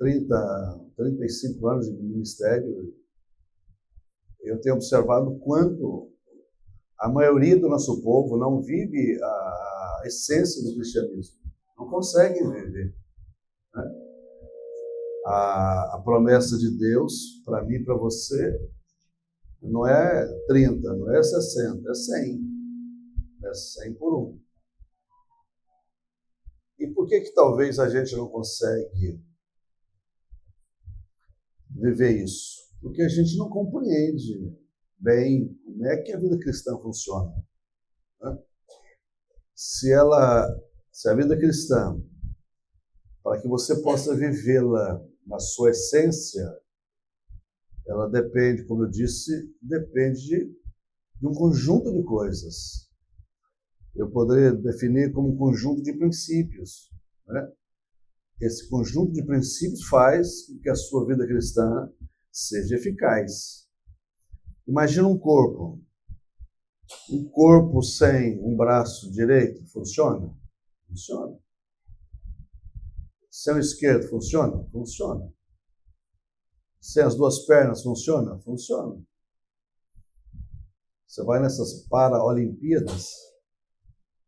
35 anos de ministério, eu tenho observado o quanto a maioria do nosso povo não vive a essência do cristianismo. Não consegue viver, né? A promessa de Deus, para mim e para você, não é 30, não é 60, é 100. É 100 por 1. E por que talvez a gente não consegue viver isso? Porque a gente não compreende bem como é que a vida cristã funciona, né? Se a vida cristã, para que você possa vivê-la na sua essência, ela depende, como eu disse, depende de um conjunto de coisas. Eu poderia definir como um conjunto de princípios, né? Esse conjunto de princípios faz com que a sua vida cristã seja eficaz. Imagina um corpo. Um corpo sem um braço direito funciona? Funciona. Sem o esquerdo funciona? Funciona. Sem as duas pernas funciona? Funciona. Você vai nessas Paralimpíadas,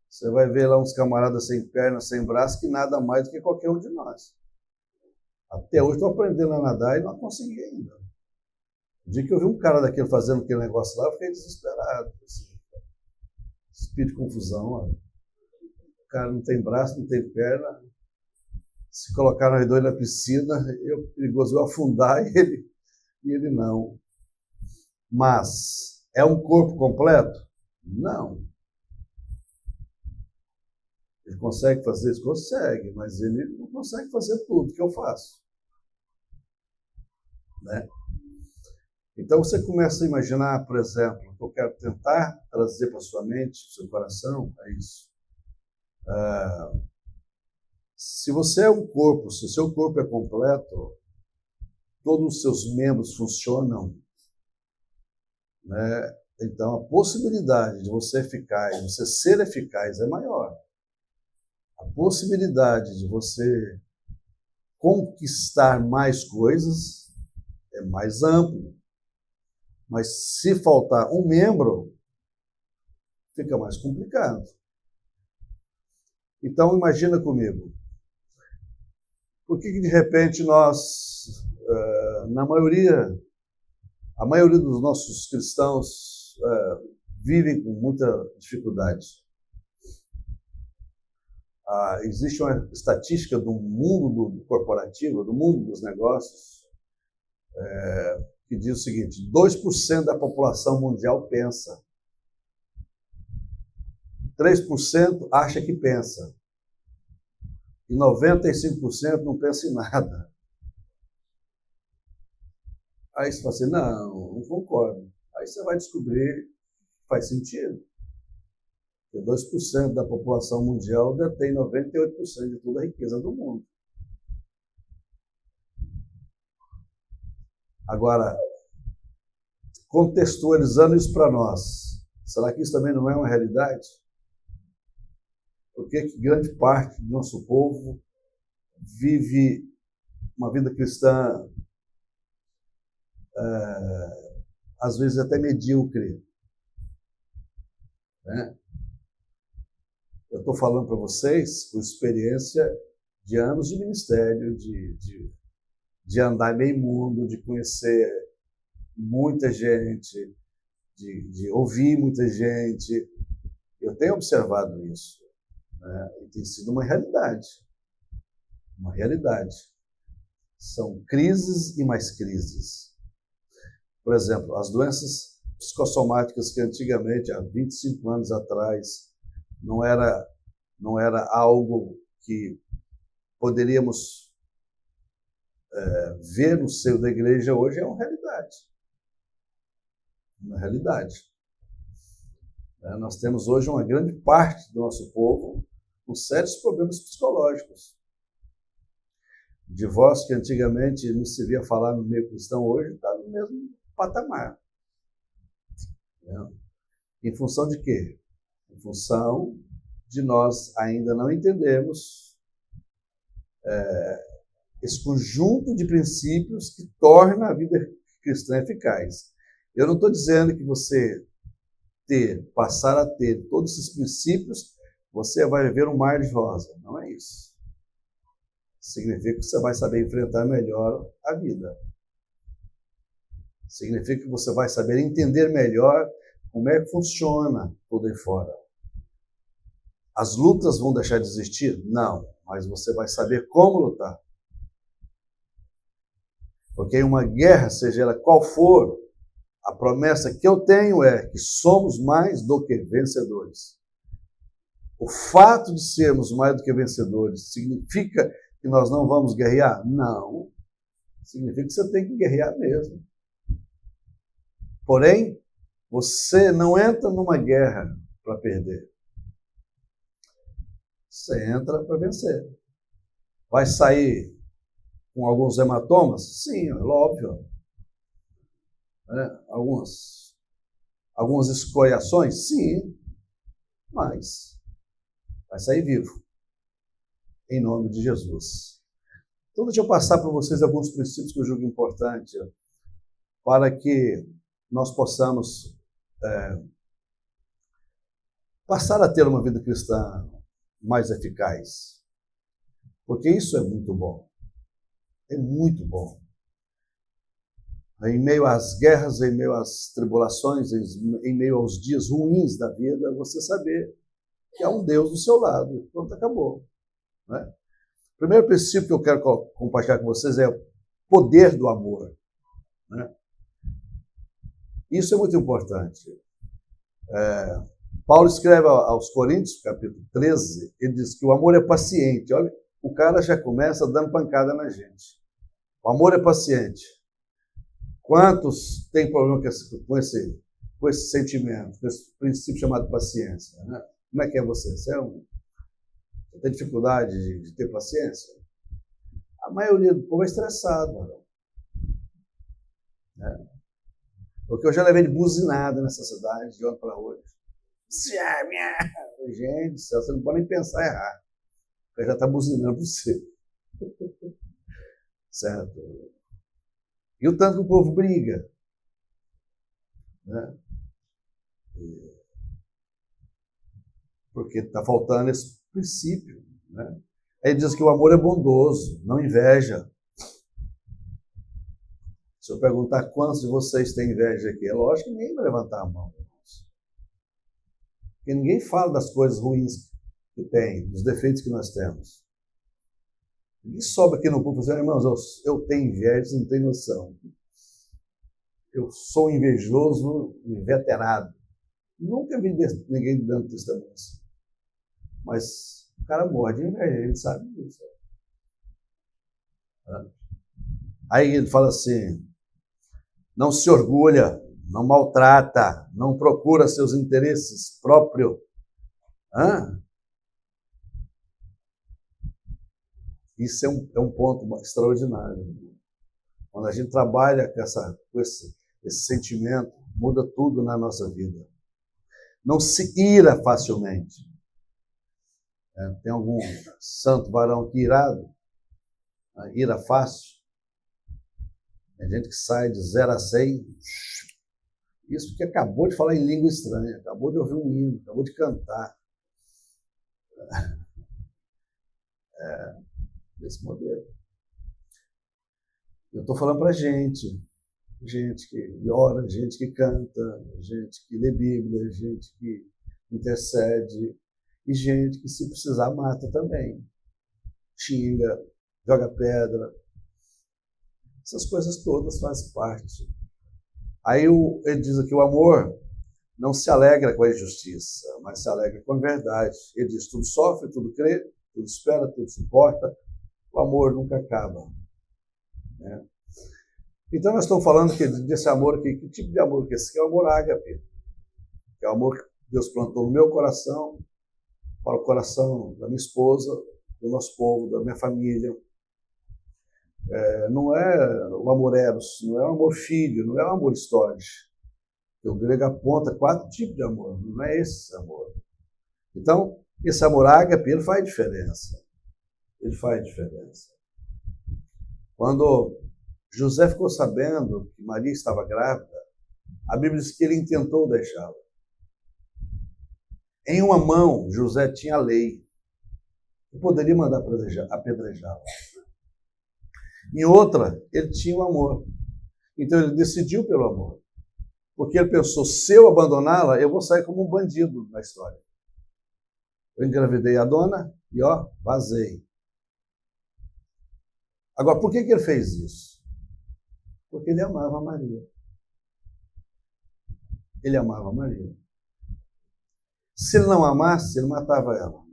você vai ver lá uns camaradas sem pernas, sem braço, que nada mais do que qualquer um de nós. Até hoje estou aprendendo a nadar e não consegui ainda. O dia que eu vi um cara daquele fazendo aquele negócio lá, eu fiquei desesperado. Espírito de confusão. Olha. O cara não tem braço, não tem perna. Se colocaram nós dois na piscina, eu perigoso eu afundar e ele não. Mas é um corpo completo? Não. Ele consegue fazer isso? Consegue, mas ele não consegue fazer tudo que eu faço, né? Então você começa a imaginar, por exemplo, o que eu quero tentar trazer para a sua mente, para o seu coração, é isso. Se você é um corpo, se o seu corpo é completo, todos os seus membros funcionam, né? Então a possibilidade de você ser eficaz é maior. A possibilidade de você conquistar mais coisas é mais ampla. Mas se faltar um membro, fica mais complicado. Então imagina comigo. Por que de repente nós, a maioria dos nossos cristãos vivem com muita dificuldade? Existe uma estatística do mundo corporativo, do mundo dos negócios, que diz o seguinte: 2% da população mundial pensa, 3% acha que pensa, e 95% não pensa em nada. Aí você fala assim, não concordo. Aí você vai descobrir que faz sentido. Porque 2% da população mundial detém 98% de toda a riqueza do mundo. Agora, contextualizando isso para nós, será que isso também não é uma realidade? Por que grande parte do nosso povo vive uma vida cristã, às vezes até medíocre, né? Eu estou falando para vocês com experiência de anos de ministério, de andar meio mundo, de conhecer muita gente, de ouvir muita gente. Eu tenho observado isso, né? E tem sido uma realidade. Uma realidade. São crises e mais crises. Por exemplo, as doenças psicossomáticas que antigamente, há 25 anos atrás, não era algo que poderíamos ver no seio da igreja, hoje é uma realidade. Uma realidade. Nós temos hoje uma grande parte do nosso povo com sérios problemas psicológicos. O divórcio que antigamente não se via falar no meio cristão, hoje está no mesmo patamar. Em função de quê? Em função de nós ainda não entendermos esse conjunto de princípios que torna a vida cristã eficaz. Eu não estou dizendo que você passar a ter todos esses princípios, você vai viver um mar de rosa. Não é isso. Significa que você vai saber enfrentar melhor a vida. Significa que você vai saber entender melhor como é que funciona tudo aí fora. As lutas vão deixar de existir? Não, mas você vai saber como lutar. Porque em uma guerra, seja ela qual for, a promessa que eu tenho é que somos mais do que vencedores. O fato de sermos mais do que vencedores significa que nós não vamos guerrear? Não. Significa que você tem que guerrear mesmo. Porém, você não entra numa guerra para perder. Você entra para vencer. Vai sair com alguns hematomas? Sim, é óbvio. Algumas escoriações? Sim. Mas vai sair vivo. Em nome de Jesus. Então, deixa eu passar para vocês alguns princípios que eu julgo importante para que nós possamos passar a ter uma vida cristã mais eficaz. Porque isso é muito bom. É muito bom. Em meio às guerras, em meio às tribulações, em meio aos dias ruins da vida, você saber que há um Deus do seu lado. Pronto, acabou. Né? O primeiro princípio que eu quero compartilhar com vocês é o poder do amor. Né? Isso é muito importante. Paulo escreve aos Coríntios, capítulo 13, ele diz que o amor é paciente. Olha, o cara já começa dando pancada na gente. O amor é paciente. Quantos têm problema com esse sentimento, com esse princípio chamado paciência? Né? Como é que é você? Você tem dificuldade de ter paciência? A maioria do povo é estressado. Né? Porque eu já levei de buzinada nessa cidade, de ontem para hoje. Gente, você não pode nem pensar errar. Porque já está buzinando você. Certo? E o tanto que o povo briga. Né? Porque está faltando esse princípio. Né? Ele diz que o amor é bondoso, não inveja. Se eu perguntar quantos de vocês têm inveja aqui, é lógico que ninguém vai levantar a mão. Porque ninguém fala das coisas ruins que tem, dos defeitos que nós temos. Ninguém sobe aqui no púlpito e diz, irmãos, eu tenho inveja, você não tem noção. Eu sou invejoso, inveterado. Nunca vi ninguém dando testemunho assim. Mas o cara morre de inveja, a gente sabe disso. Aí ele fala assim, não se orgulha, não maltrata, não procura seus interesses próprios. Isso é um ponto extraordinário. Quando a gente trabalha com esse sentimento, muda tudo na nossa vida. Não se ira facilmente. Tem algum santo varão que irado? Ira fácil? Tem gente que sai de 0 a 100. Isso porque acabou de falar em língua estranha, acabou de ouvir um hino, acabou de cantar. Desse modelo. Eu estou falando para gente que ora, gente que canta, gente que lê Bíblia, gente que intercede, e gente que, se precisar, mata também. Xinga, joga pedra. Essas coisas todas fazem parte. Aí ele diz aqui, o amor não se alegra com a injustiça, mas se alegra com a verdade. Ele diz, tudo sofre, tudo crê, tudo espera, tudo suporta. O amor nunca acaba. Né? Então, nós estamos falando desse amor aqui. Que tipo de amor que é esse? Que é o amor ágape. Que é o amor que Deus plantou no meu coração, para o coração da minha esposa, do nosso povo, da minha família. Não é o amor eros, não é o amor filho, não é o amor storge. O grego aponta 4 tipos de amor, não é esse amor. Então, esse amor ágape, ele faz diferença. Ele faz diferença. Quando José ficou sabendo que Maria estava grávida, a Bíblia diz que ele intentou deixá-la. Em uma mão, José tinha a lei, que poderia mandar apedrejá-la. Em outra, ele tinha o amor. Então ele decidiu pelo amor. Porque ele pensou, se eu abandoná-la, eu vou sair como um bandido na história. Eu engravidei a dona e, vazei. Agora, por que ele fez isso? Porque ele amava Maria. Ele amava Maria. Se ele não amasse, ele matava ela.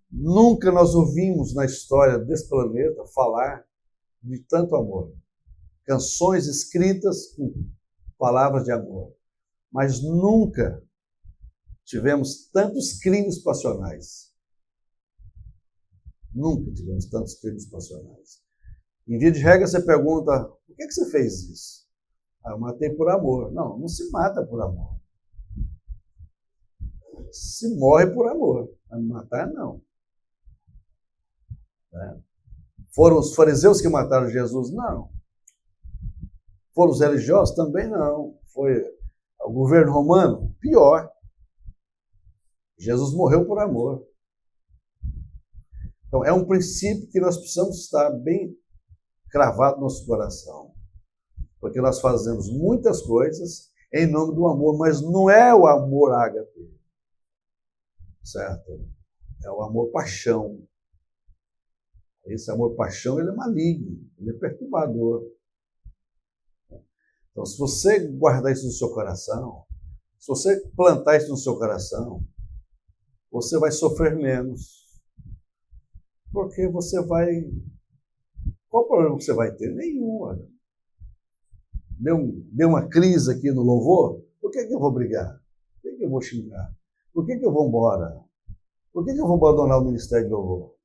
Nunca nós ouvimos na história desse planeta falar de tanto amor. Canções escritas com palavras de amor. Mas nunca tivemos tantos crimes passionais. Nunca tivemos tantos crimes passionais. Em via de regra, você pergunta, por que você fez isso? Eu matei por amor. Não, não se mata por amor. Se morre por amor. Mas matar, não. Foram os fariseus que mataram Jesus? Não. Foram os religiosos? Também não. Foi o governo romano? Pior. Jesus morreu por amor. Então, é um princípio que nós precisamos estar bem cravado no nosso coração. Porque nós fazemos muitas coisas em nome do amor, mas não é o amor ágape. Certo? É o amor-paixão. Esse amor-paixão, ele é maligno, ele é perturbador. Então, se você guardar isso no seu coração, se você plantar isso no seu coração, você vai sofrer menos. Porque você vai... Qual o problema que você vai ter? Nenhum. Olha. Deu uma crise aqui no louvor, por que eu vou brigar? Por que eu vou xingar? Por que eu vou embora? Por que eu vou abandonar o ministério de louvor?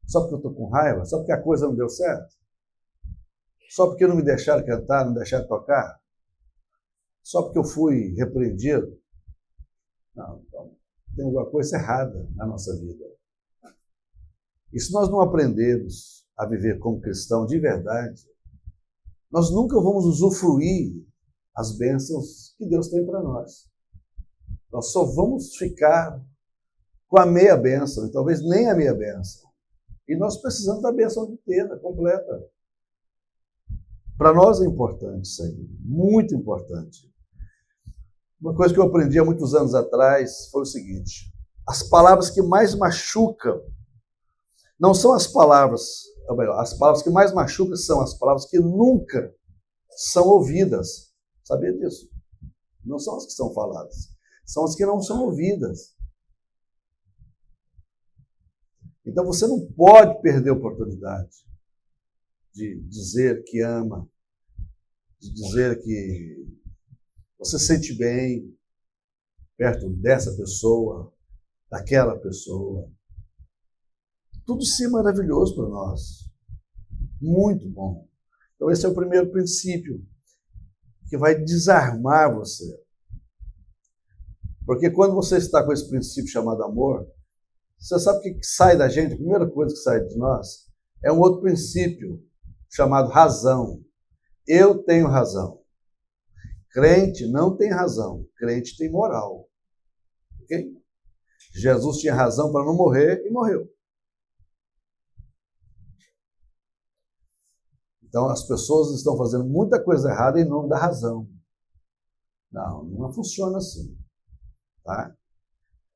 Só porque eu estou com raiva? Só porque a coisa não deu certo? Só porque não me deixaram cantar, não deixaram tocar? Só porque eu fui repreendido? Não, então tem alguma coisa errada na nossa vida. E se nós não aprendermos a viver como cristão de verdade, nós nunca vamos usufruir as bênçãos que Deus tem para nós. Nós só vamos ficar com a meia bênção, e talvez nem a meia bênção. E nós precisamos da bênção inteira, completa. Para nós é importante isso aí, muito importante. Uma coisa que eu aprendi há muitos anos atrás foi o seguinte: as palavras que mais machucam não são as palavras, ou melhor, as palavras que mais machucam são as palavras que nunca são ouvidas. Sabia disso? Não são as que são faladas, são as que não são ouvidas. Então você não pode perder a oportunidade de dizer que ama, de dizer que você se sente bem perto dessa pessoa, daquela pessoa. Tudo isso é maravilhoso para nós. Muito bom. Então esse é o primeiro princípio que vai desarmar você. Porque quando você está com esse princípio chamado amor, você sabe o que sai da gente? A primeira coisa que sai de nós é um outro princípio chamado razão. Eu tenho razão. Crente não tem razão. Crente tem moral. Ok? Jesus tinha razão para não morrer e morreu. Então as pessoas estão fazendo muita coisa errada em nome da razão. Não, não funciona assim. Tá?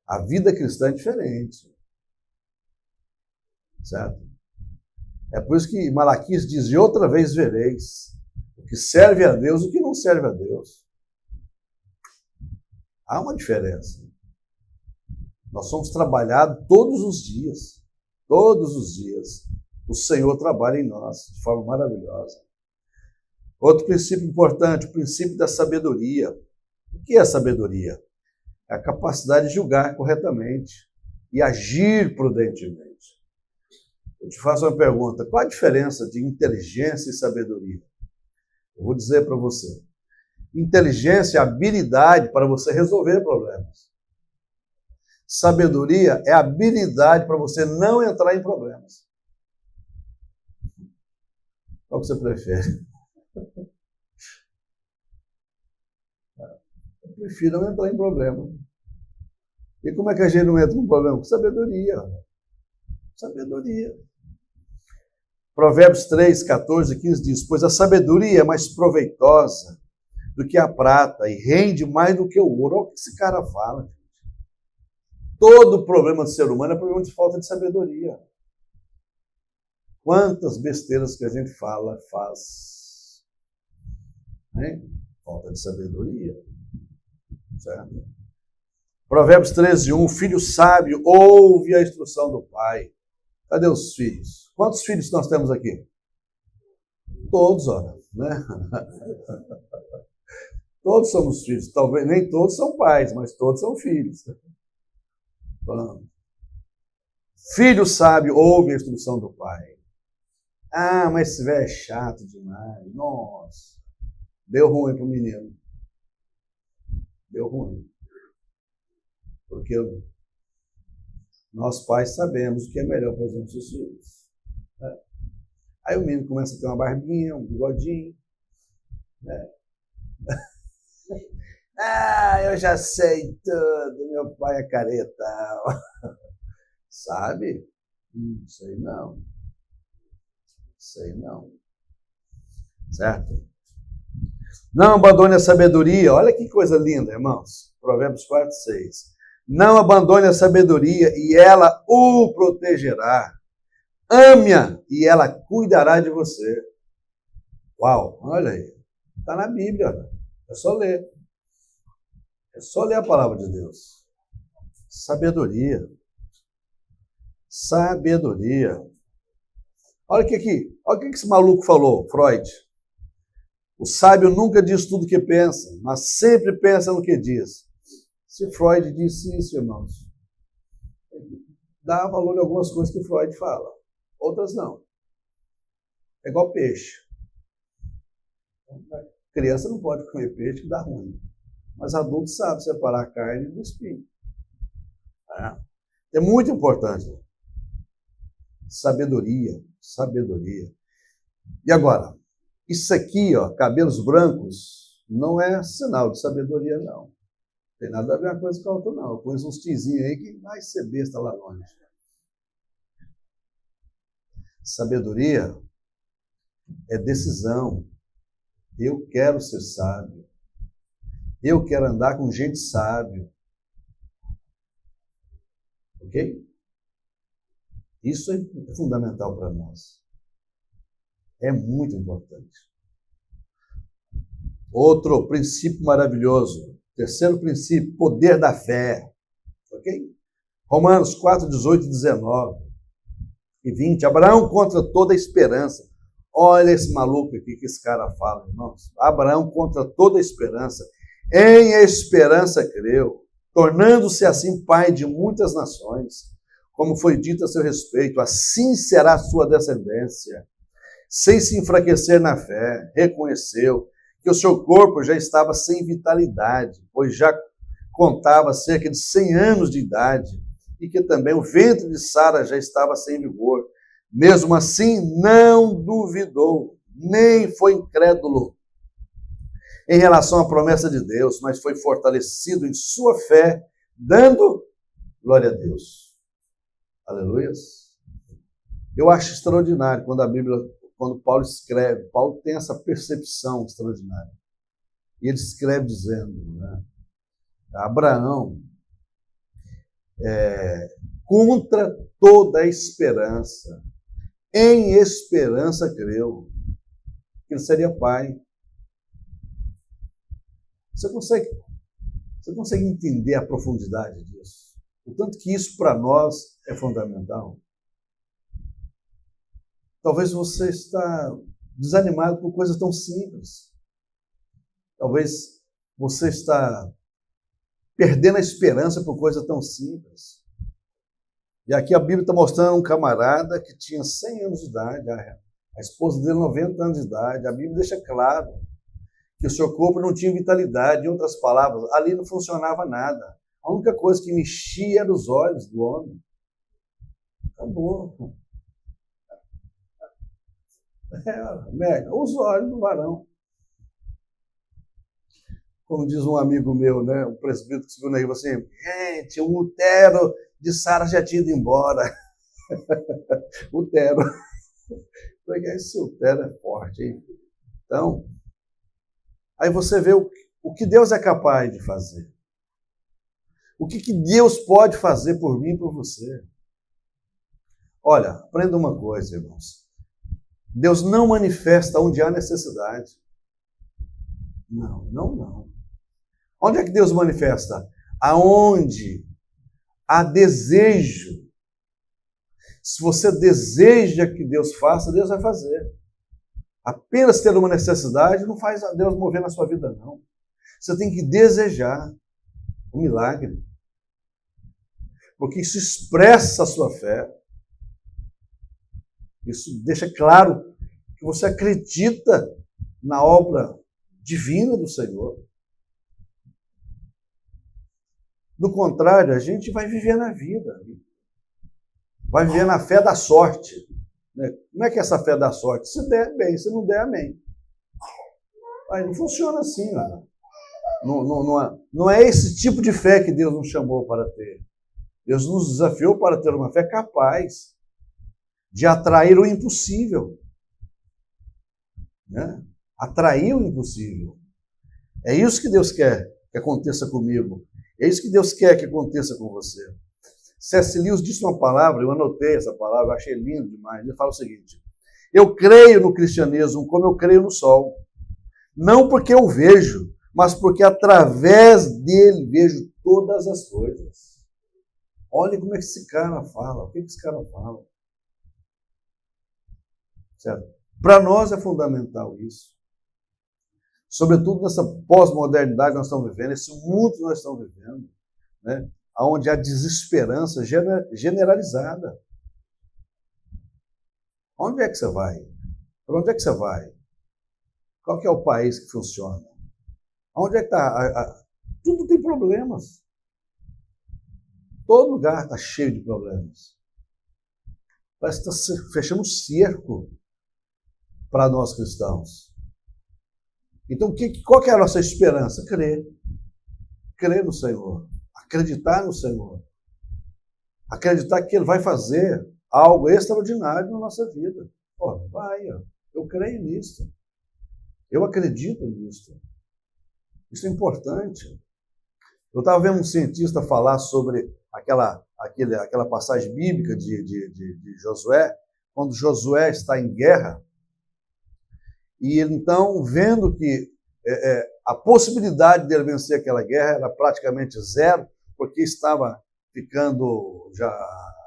A vida cristã é diferente. Certo? É por isso que Malaquias diz, e outra vez vereis o que serve a Deus e o que não serve a Deus. Há uma diferença. Nós somos trabalhados todos os dias. Todos os dias. O Senhor trabalha em nós de forma maravilhosa. Outro princípio importante, o princípio da sabedoria. O que é sabedoria? É a capacidade de julgar corretamente e agir prudentemente. Eu te faço uma pergunta, qual a diferença de inteligência e sabedoria? Eu vou dizer para você. Inteligência é habilidade para você resolver problemas. Sabedoria é habilidade para você não entrar em problemas. Qual que você prefere? Eu prefiro não entrar em problema. E como é que a gente não entra em problema? Com sabedoria. Sabedoria. Provérbios 3, 14 e 15 diz: pois a sabedoria é mais proveitosa do que a prata e rende mais do que o ouro. Olha o que esse cara fala, gente. Todo problema do ser humano é problema de falta de sabedoria. Quantas besteiras que a gente faz. Né? Falta de sabedoria. Certo? Provérbios 13, 1, filho sábio ouve a instrução do pai. Cadê os filhos? Quantos filhos nós temos aqui? Todos, olha, né? Todos somos filhos. Talvez nem todos são pais, mas todos são filhos. Filho sábio ouve a instrução do pai. Ah, mas esse velho é chato demais. Nossa, deu ruim para o menino. Deu ruim. Porque nós pais sabemos o que é melhor para os nossos filhos. Né? Aí o menino começa a ter uma barbinha, um bigodinho. Né? Ah, eu já sei tudo, meu pai é careta. Sabe? Sei não. Sei não. Certo? Não abandone a sabedoria. Olha que coisa linda, irmãos. Provérbios 4, 6. Não abandone a sabedoria e ela o protegerá. Ame-a e ela cuidará de você. Uau, olha aí. Está na Bíblia. É só ler. É só ler a palavra de Deus. Sabedoria. Sabedoria. Olha o que esse maluco falou, Freud. O sábio nunca diz tudo o que pensa, mas sempre pensa no que diz. Se Freud disse isso, irmãos, dá valor a algumas coisas que Freud fala. Outras não. É igual peixe. A criança não pode comer peixe que dá ruim. Mas adulto sabe separar a carne do espinho. É muito importante. Sabedoria. Sabedoria. E agora, isso aqui, ó, cabelos brancos, não é sinal de sabedoria, não. Não tem nada a ver uma coisa com a outra, não. Eu pus uns tizinhos aí que vai ser besta lá longe. Sabedoria é decisão. Eu quero ser sábio. Eu quero andar com gente sábia. Ok? Isso é fundamental para nós. É muito importante. Outro princípio maravilhoso. Terceiro princípio, poder da fé. Ok? Romanos 4, 18 e 19 e 20. Abraão contra toda a esperança. Olha esse maluco aqui que esse cara fala, irmãos. Abraão contra toda a esperança. Em esperança creu, tornando-se assim pai de muitas nações, como foi dito a seu respeito, assim será a sua descendência. Sem se enfraquecer na fé, reconheceu que o seu corpo já estava sem vitalidade, pois já contava cerca de 100 anos de idade, e que também o ventre de Sara já estava sem vigor. Mesmo assim, não duvidou, nem foi incrédulo em relação à promessa de Deus, mas foi fortalecido em sua fé, dando glória a Deus. Aleluia. Eu acho extraordinário quando a Bíblia, quando Paulo escreve, Paulo tem essa percepção extraordinária. E ele escreve dizendo, né, Abraão, contra toda a esperança, em esperança creu, que ele seria pai. Você consegue entender a profundidade disso? O tanto que isso para nós é fundamental. Talvez você está desanimado por coisas tão simples. Talvez você está perdendo a esperança por coisa tão simples. E aqui a Bíblia está mostrando um camarada que tinha 100 anos de idade, a esposa dele 90 anos de idade. A Bíblia deixa claro que o seu corpo não tinha vitalidade. Em outras palavras, ali não funcionava nada. A única coisa que mexia era os olhos do homem. Acabou. Os olhos do varão. Como diz um amigo meu, né, um presbítero que subiu na igreja, assim, gente, o Lutero de Sara já tinha ido embora. Lutero. Esse Lutero é forte, hein? Então, aí você vê o que Deus é capaz de fazer. O que Deus pode fazer por mim e por você. Olha, aprenda uma coisa, irmãos. Deus não manifesta onde há necessidade. Não. Onde é que Deus manifesta? Aonde há desejo. Se você deseja que Deus faça, Deus vai fazer. Apenas ter uma necessidade não faz Deus mover na sua vida, não. Você tem que desejar o milagre. Porque isso expressa a sua fé. Isso deixa claro que você acredita na obra divina do Senhor. Do contrário, a gente vai viver na vida. Vai viver na fé da sorte. Como é que é essa fé da sorte? Se der, bem. Se não der, amém. Mas não funciona assim. Não é esse tipo de fé que Deus nos chamou para ter. Deus nos desafiou para ter uma fé capaz de atrair o impossível. Né? Atrair o impossível. É isso que Deus quer que aconteça comigo. É isso que Deus quer que aconteça com você. C.S. Lewis disse uma palavra, eu anotei essa palavra, eu achei lindo demais. Ele fala o seguinte: eu creio no cristianismo como eu creio no sol. Não porque eu vejo, mas porque através dele vejo todas as coisas. Olha como é que esse cara fala. O que esse cara fala? Certo? Para nós é fundamental isso. Sobretudo nessa pós-modernidade que nós estamos vivendo, esse mundo que nós estamos vivendo, né? Onde há desesperança generalizada. Onde é que você vai? Para onde é que você vai? Qual que é o país que funciona? Onde é que está? Tudo tem problemas. Todo lugar está cheio de problemas. Parece que está fechando um cerco para nós cristãos. Então, qual que é a nossa esperança? Crer. Crer no Senhor. Acreditar no Senhor. Acreditar que Ele vai fazer algo extraordinário na nossa vida. Eu creio nisso. Eu acredito nisso. Isso é importante. Eu estava vendo um cientista falar sobre aquela passagem bíblica de Josué, quando Josué está em guerra, e ele, então, vendo que a possibilidade dele vencer aquela guerra era praticamente zero, porque estava ficando já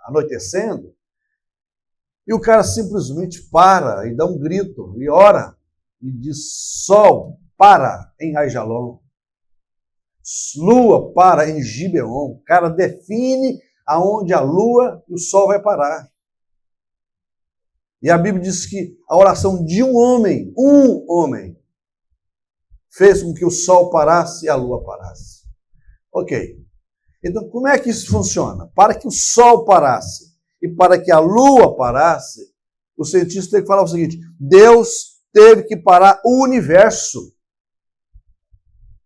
anoitecendo, e o cara simplesmente para e dá um grito, e ora, e diz: sol, para em Aijalon. Lua, para em Gibeon. O cara define aonde a lua e o sol vai parar. E a Bíblia diz que a oração de um homem, fez com que o sol parasse e a lua parasse. Ok. Então, como é que isso funciona? Para que o sol parasse e para que a lua parasse, o cientista tem que falar o seguinte: Deus teve que parar o universo.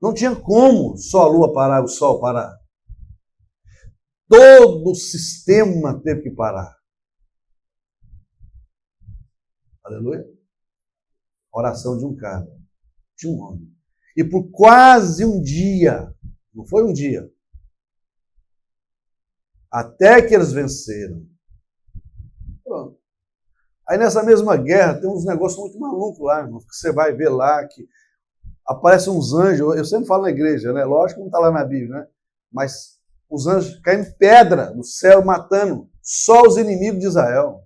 Não tinha como só a lua parar, o sol parar. Todo o sistema teve que parar. Aleluia. Oração de um cara, de um homem. E por quase um dia, não foi um dia, até que eles venceram. Pronto. Aí nessa mesma guerra tem uns negócios muito malucos lá, irmão, que você vai ver lá que aparecem uns anjos. Eu sempre falo na igreja, né? Lógico que não está lá na Bíblia, né? Mas os anjos caem pedra no céu, matando só os inimigos de Israel.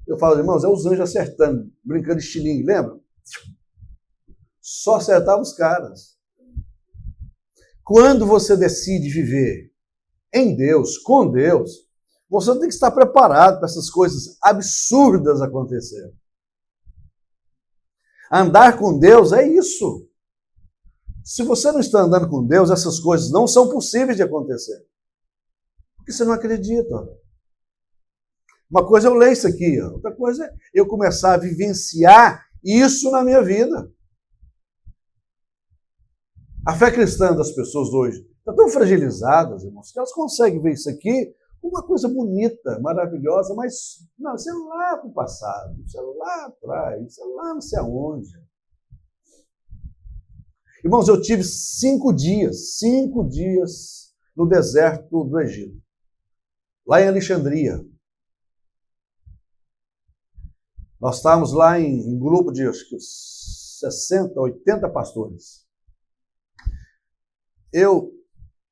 Eu falo, irmãos, é os anjos acertando, brincando de estilingue, lembra? Só acertava os caras. Quando você decide viver em Deus, com Deus, você tem que estar preparado para essas coisas absurdas acontecerem. Andar com Deus é isso. Se você não está andando com Deus, essas coisas não são possíveis de acontecer. Porque você não acredita. Uma coisa é eu ler isso aqui, outra coisa é eu começar a vivenciar isso na minha vida. A fé cristã das pessoas hoje está tão fragilizadas, irmãos, que elas conseguem ver isso aqui como uma coisa bonita, maravilhosa, mas não, isso é lá para o passado, isso é lá atrás, isso é lá não sei aonde. Irmãos, eu tive 5 dias no deserto do Egito, lá em Alexandria. Nós estávamos lá em um grupo de acho que 60, 80 pastores.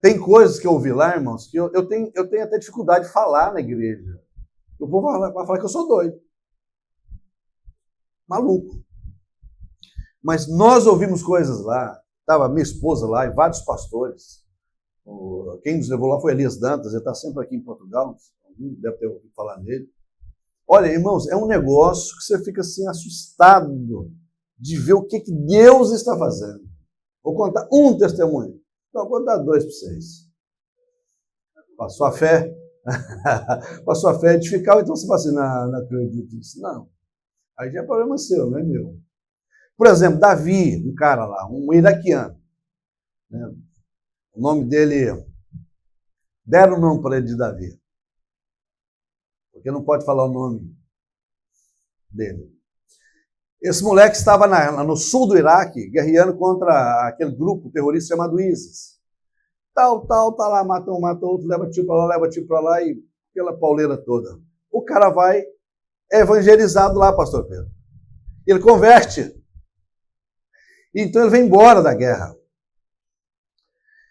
Tem coisas que eu ouvi lá, irmãos, que eu tenho até dificuldade de falar na igreja. O povo vai falar que eu sou doido. Maluco. Mas nós ouvimos coisas lá. Estava minha esposa lá e vários pastores. Quem nos levou lá foi Elias Dantas, ele está sempre aqui em Portugal. Deve ter ouvido falar nele. Olha, irmãos, é um negócio que você fica assim assustado de ver o que Deus está fazendo. Vou contar um testemunho. Então, vou dar 2 para vocês. Passou a fé. Passou a fé edificar, então você fala assim, não acredito nisso. Não. Aí já é problema seu, não é meu. Por exemplo, Davi, um cara lá, um iraquiano. Né? O nome dele, deram o nome para ele de Davi. Porque não pode falar o nome dele. Esse moleque estava no sul do Iraque, guerreando contra aquele grupo terrorista chamado ISIS. Tá lá, mata um, mata outro, leva tiro para lá e pela pauleira toda. O cara vai evangelizado lá, pastor Pedro. Ele converte. Então ele vem embora da guerra.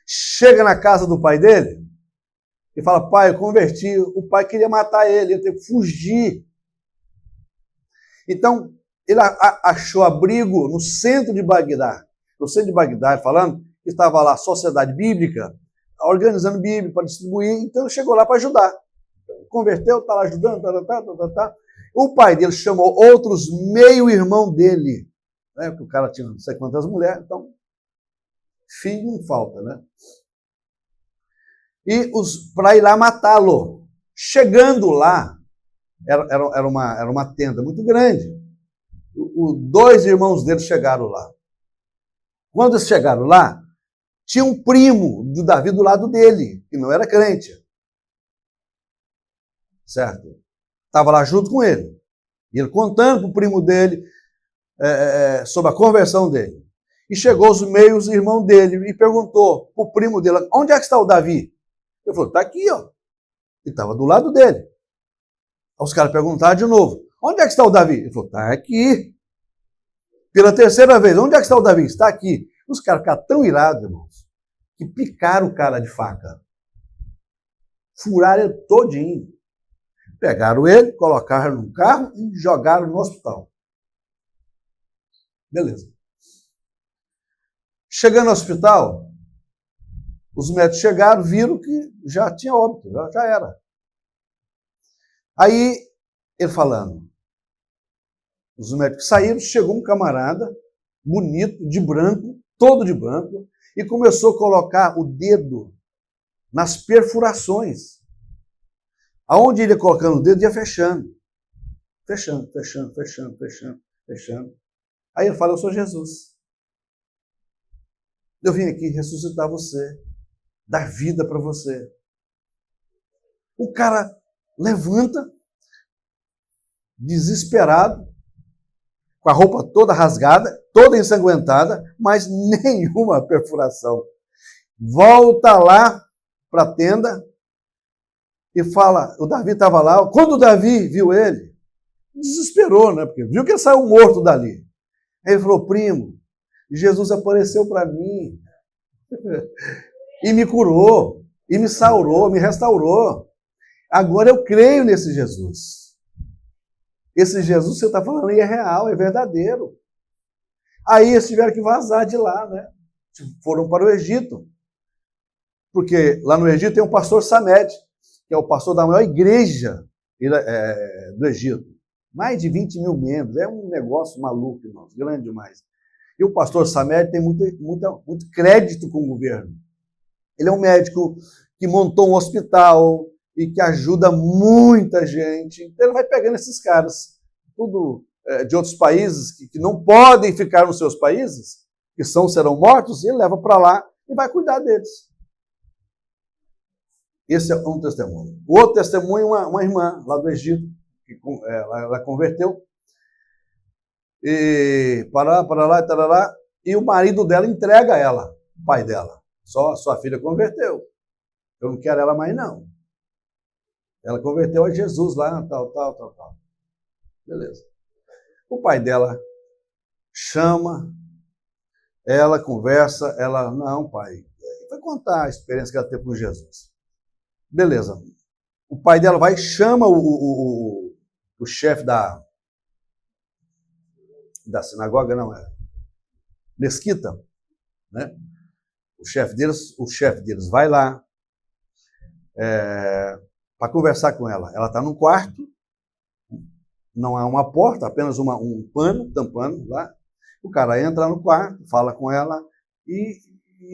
Chega na casa do pai dele e fala, pai, eu converti. O pai queria matar ele teve que fugir. Então, ele achou abrigo no centro de Bagdá. No centro de Bagdá, falando que estava lá a sociedade bíblica, organizando Bíblia para distribuir. Então, ele chegou lá para ajudar. Converteu, está lá ajudando, tá. O pai dele chamou outros meio-irmão dele, né? Porque o cara tinha não sei quantas mulheres, então, filho não falta, né? E para ir lá matá-lo. Chegando lá, era uma tenda muito grande. 2 irmãos dele chegaram lá. Quando eles chegaram lá, tinha um primo do Davi do lado dele, que não era crente. Certo? Estava lá junto com ele. E ele contando para o primo dele sobre a conversão dele. E chegou os meios irmão dele e perguntou para o primo dele, onde é que está o Davi? Ele falou, está aqui, ó. E estava do lado dele. Aí os caras perguntaram de novo, onde é que está o Davi? Ele falou, está aqui. Pela 3ª vez, onde é que está o Davi? Está aqui. Os caras ficaram tão irados, irmãos, que picaram o cara de faca. Furaram ele todinho. Pegaram ele, colocaram no carro e jogaram no hospital. Beleza. Chegando no hospital, os médicos chegaram, viram que já tinha óbito, já era. Aí, ele falando, os médicos saíram, chegou um camarada, bonito, de branco, todo de branco, e começou a colocar o dedo nas perfurações. Aonde ele ia colocando o dedo, ia fechando. Fechando. Aí ele fala, eu sou Jesus. Eu vim aqui ressuscitar você, dar vida para você. O cara levanta, desesperado, com a roupa toda rasgada, toda ensanguentada, mas nenhuma perfuração. Volta lá para a tenda e fala, o Davi estava lá, quando o Davi viu ele, desesperou, né? Porque viu que ele saiu morto dali. Aí ele falou, primo, Jesus apareceu para mim e me curou, e me sarou, me restaurou. Agora eu creio nesse Jesus. Esse Jesus que você está falando aí é real, é verdadeiro. Aí eles tiveram que vazar de lá, né? Foram para o Egito. Porque lá no Egito tem um pastor Samed, que é o pastor da maior igreja do Egito. Mais de 20 mil membros. É um negócio maluco, irmãos, grande demais. E o pastor Samed tem muito crédito com o governo. Ele é um médico que montou um hospital, e que ajuda muita gente. Então ele vai pegando esses caras, tudo de outros países, que não podem ficar nos seus países, que serão mortos, e ele leva para lá e vai cuidar deles. Esse é um testemunho. O outro testemunho é uma irmã lá do Egito, que ela converteu, e para lá, tarará, e o marido dela entrega ela, o pai dela. Sua filha converteu. Eu não quero ela mais, não. Ela converteu a Jesus lá, tal. Beleza. O pai dela chama, ela conversa, ela, não, pai, vai contar a experiência que ela teve com Jesus. Beleza. O pai dela vai e chama o chefe da sinagoga, não é? Mesquita, né? O chefe deles vai lá para conversar com ela. Ela está num quarto, não há uma porta, apenas um pano tampando lá. O cara entra no quarto, fala com ela e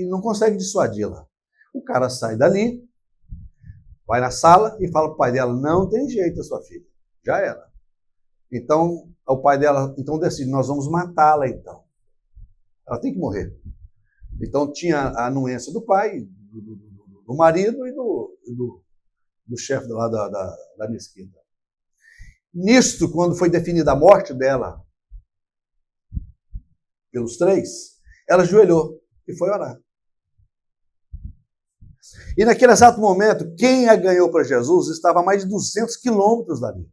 não consegue dissuadi-la. O cara sai dali, vai na sala e fala para o pai dela, não tem jeito a sua filha, já era. Então, o pai dela decide, nós vamos matá-la então. Ela tem que morrer. Então tinha a anuência do pai, do marido e do chefe lá da mesquita. Nisto, quando foi definida a morte dela, pelos três, ela ajoelhou e foi orar. E naquele exato momento, quem a ganhou para Jesus estava a mais de 200 quilômetros dali.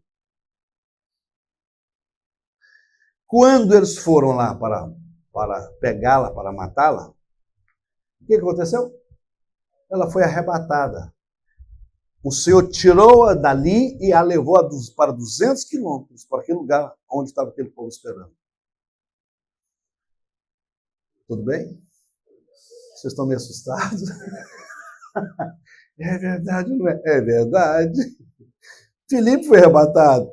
Quando eles foram lá para pegá-la, para matá-la, o que aconteceu? Ela foi arrebatada. O Senhor tirou-a dali e a levou para 200 quilômetros, para aquele lugar onde estava aquele povo esperando. Tudo bem? Vocês estão meio assustados? É verdade, não é? É verdade. Filipe foi arrebatado.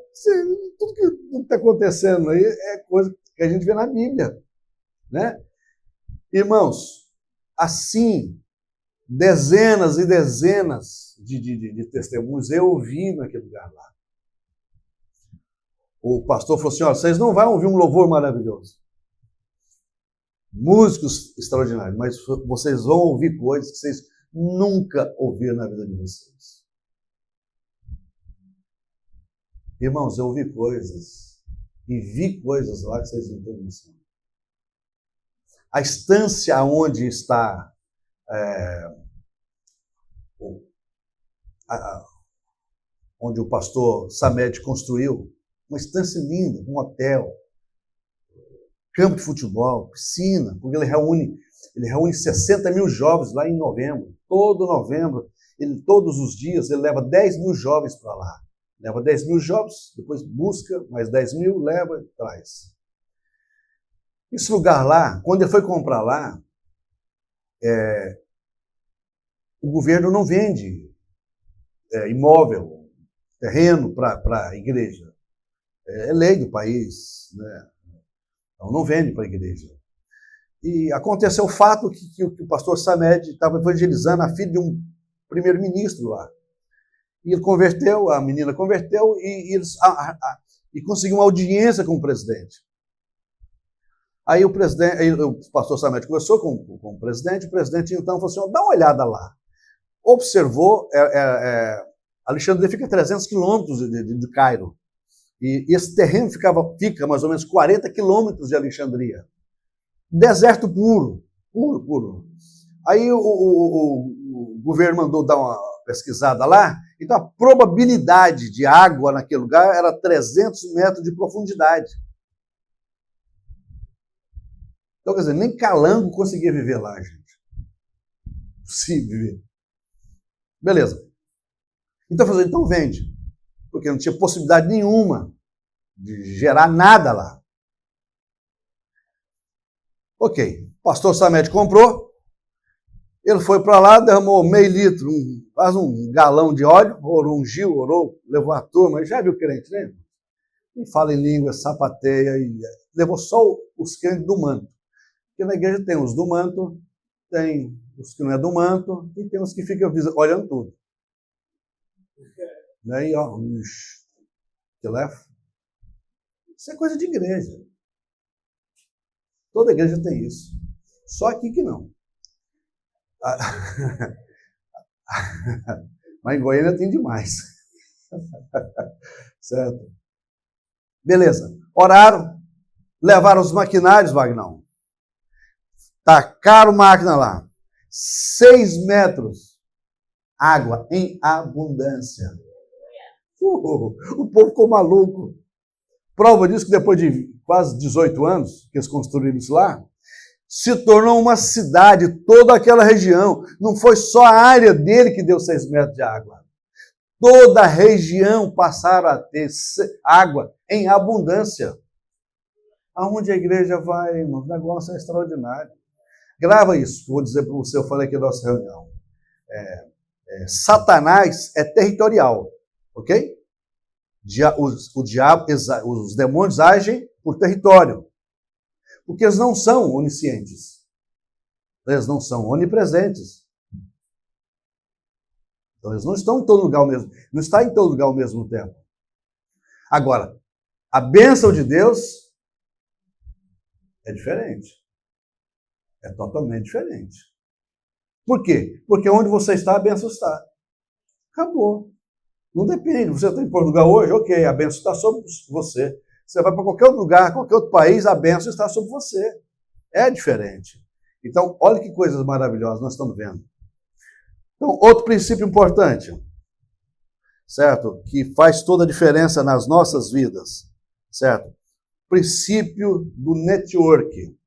Tudo que está acontecendo aí é coisa que a gente vê na Bíblia, né? Irmãos, assim, dezenas e dezenas de testemunhos eu ouvi naquele lugar lá. O pastor falou assim, vocês não vão ouvir um louvor maravilhoso. Músicos extraordinários, mas vocês vão ouvir coisas que vocês nunca ouviram na vida de vocês. Irmãos, eu ouvi coisas e vi coisas lá que vocês não têm noção. A estância onde está onde o pastor Samed construiu, uma estância linda, um hotel, campo de futebol, piscina, porque ele reúne 60 mil jovens lá em novembro. Todo novembro, todos os dias, ele leva 10 mil jovens para lá. Leva 10 mil jovens, depois busca mais 10 mil, leva e traz. Esse lugar lá, quando ele foi comprar lá, o governo não vende imóvel, terreno para a igreja. É lei do país, né? Então não vende para a igreja. E aconteceu o fato que o pastor Samed estava evangelizando a filha de um primeiro-ministro lá. E ele converteu, a menina converteu e conseguiu uma audiência com o presidente. Aí o pastor Samed conversou com o presidente então falou assim, dá uma olhada lá. Observou, Alexandria fica a 300 quilômetros de Cairo. E esse terreno fica mais ou menos 40 quilômetros de Alexandria. Deserto puro. Aí o governo mandou dar uma pesquisada lá, então a probabilidade de água naquele lugar era 300 metros de profundidade. Então, quer dizer, nem calango conseguia viver lá, gente. Impossível viver. Beleza. Então vende. Porque não tinha possibilidade nenhuma de gerar nada lá. Ok. Pastor Samed comprou. Ele foi para lá, derramou meio litro, quase um galão de óleo, ungiu, orou, levou a turma. Já viu o crente, né? E fala em língua, sapateia, e levou só os crentes do manto. Porque na igreja tem os do manto, tem os que não é do manto, e tem os que ficam olhando tudo. Daí, ó, que leva. Isso é coisa de igreja. Toda igreja tem isso. Só aqui que não. Mas em Goiânia tem demais. Certo? Beleza. Oraram, levaram os maquinários, Vagnão. Tacaram máquina lá. 6 metros. Água em abundância. O povo ficou maluco. Prova disso que depois de quase 18 anos que eles construíram isso lá, se tornou uma cidade, toda aquela região. Não foi só a área dele que deu 6 metros de água. Toda a região passaram a ter água em abundância. Aonde a igreja vai, irmão? O negócio é extraordinário. Grava isso, vou dizer para você, eu falei aqui na nossa reunião. Satanás é territorial, ok? Os demônios agem por território. Porque eles não são oniscientes. Eles não são onipresentes. Então eles não estão em todo lugar ao mesmo, não está em todo lugar ao mesmo tempo. Agora, a bênção de Deus é diferente. É totalmente diferente. Por quê? Porque onde você está, a bênção está. Acabou. Não depende. Você está em Portugal hoje, ok, a bênção está sobre você. Você vai para qualquer outro lugar, qualquer outro país, a bênção está sobre você. É diferente. Então, olha que coisas maravilhosas nós estamos vendo. Então, outro princípio importante, certo? Que faz toda a diferença nas nossas vidas, certo? Princípio do network.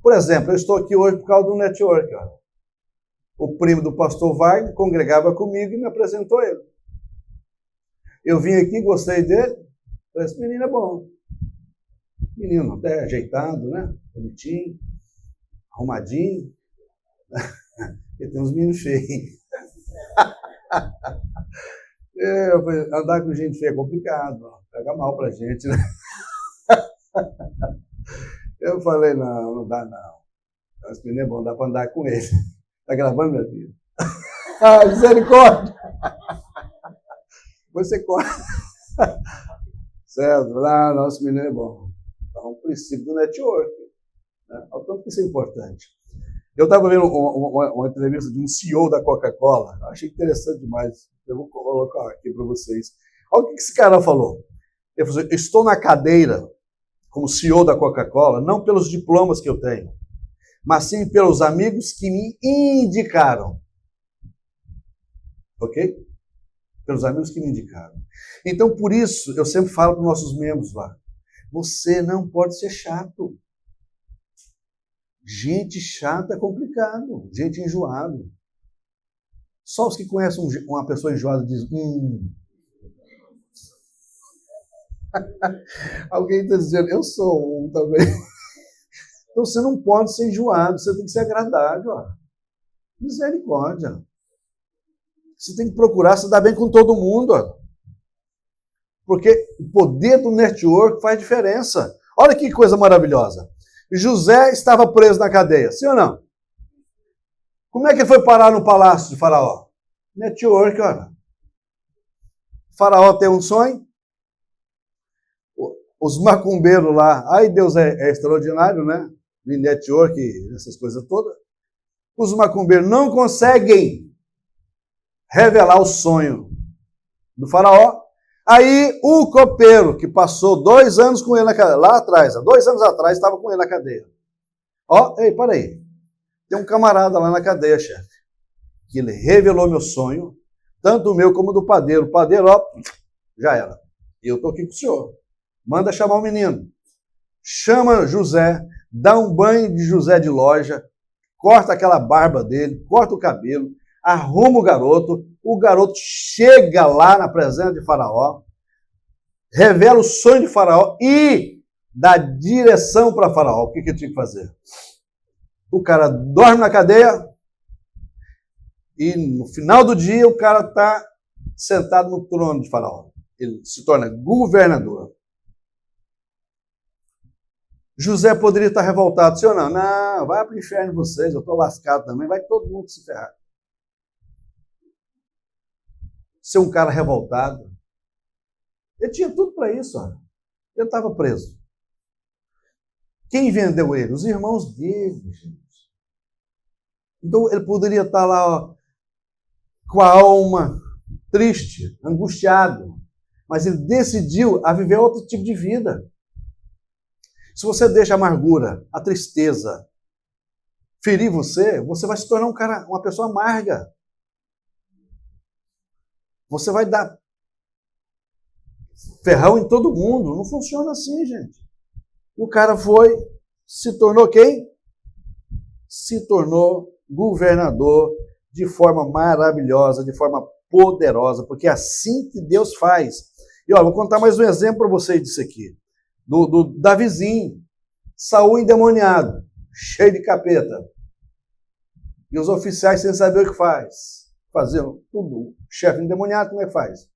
Por exemplo, eu estou aqui hoje por causa do network. Ó. O primo do pastor Wagner congregava comigo e me apresentou ele. Eu vim aqui, gostei dele, falei, esse menino é bom. Menino até ajeitado, né? Bonitinho, arrumadinho. E tem uns meninos feios. Andar com gente feia é complicado, pega mal pra gente, né? Eu falei, não dá não. Esse menino é bom, dá pra andar com ele. Tá gravando, minha filha? Ah, misericórdia! Você corre. Certo? Não, esse menino é bom. Então, o princípio do network. Né? O tanto que isso é importante. Eu estava vendo uma entrevista de um CEO da Coca-Cola. Achei interessante demais. Eu vou colocar aqui para vocês. Olha o que esse cara falou. Ele falou assim, estou na cadeira como CEO da Coca-Cola, não pelos diplomas que eu tenho, mas sim pelos amigos que me indicaram. Ok? Pelos amigos que me indicaram. Então, por isso, eu sempre falo para os nossos membros lá, você não pode ser chato. Gente chata é complicado, gente enjoado. Só os que conhecem uma pessoa enjoada dizem, Alguém está dizendo, eu sou um também. Então você não pode ser enjoado, você tem que ser agradável. Ó. Misericórdia. Você tem que procurar se dar bem com todo mundo. Ó. Porque o poder do network faz diferença. Olha que coisa maravilhosa. José estava preso na cadeia, sim ou não? Como é que ele foi parar no palácio de Faraó? Network, olha. Faraó tem um sonho. Os macumbeiros lá, ai Deus é extraordinário, né? De network, essas coisas todas. Os macumbeiros não conseguem revelar o sonho do Faraó. Aí o copeiro, que passou 2 anos com ele na cadeia, lá atrás, há 2 anos atrás, estava com ele na cadeia. Ó, ei, para aí. Tem um camarada lá na cadeia, chefe, que ele revelou meu sonho, tanto o meu como o do padeiro. O padeiro, ó, já era. E eu estou aqui com o senhor. Manda chamar o menino. Chama José, dá um banho de José de loja, corta aquela barba dele, corta o cabelo, arruma o garoto chega lá na presença de Faraó, revela o sonho de Faraó e dá direção para Faraó. O que ele tinha que fazer? O cara dorme na cadeia e no final do dia o cara está sentado no trono de Faraó. Ele se torna governador. José poderia estar revoltado, sim ou não? Não, vai para o inferno vocês, eu estou lascado também, vai todo mundo se ferrar. Ser um cara revoltado, Ele tinha tudo para isso. Ó. Ele estava preso. Quem vendeu ele? Os irmãos dele, gente. Então ele poderia estar lá ó, com a alma triste, angustiado, mas ele decidiu a viver outro tipo de vida. Se você deixa a amargura, a tristeza ferir você, você vai se tornar uma pessoa amarga. Você vai dar ferrão em todo mundo. Não funciona assim, gente. E o cara se tornou quem? Se tornou governador de forma maravilhosa, de forma poderosa, porque é assim que Deus faz. E olha, vou contar mais um exemplo para vocês disso aqui. Do Davizinho, Saul endemoniado, cheio de capeta. E os oficiais sem saber o que faz. Fazendo tudo. Chefe endemoniado, como é que faz?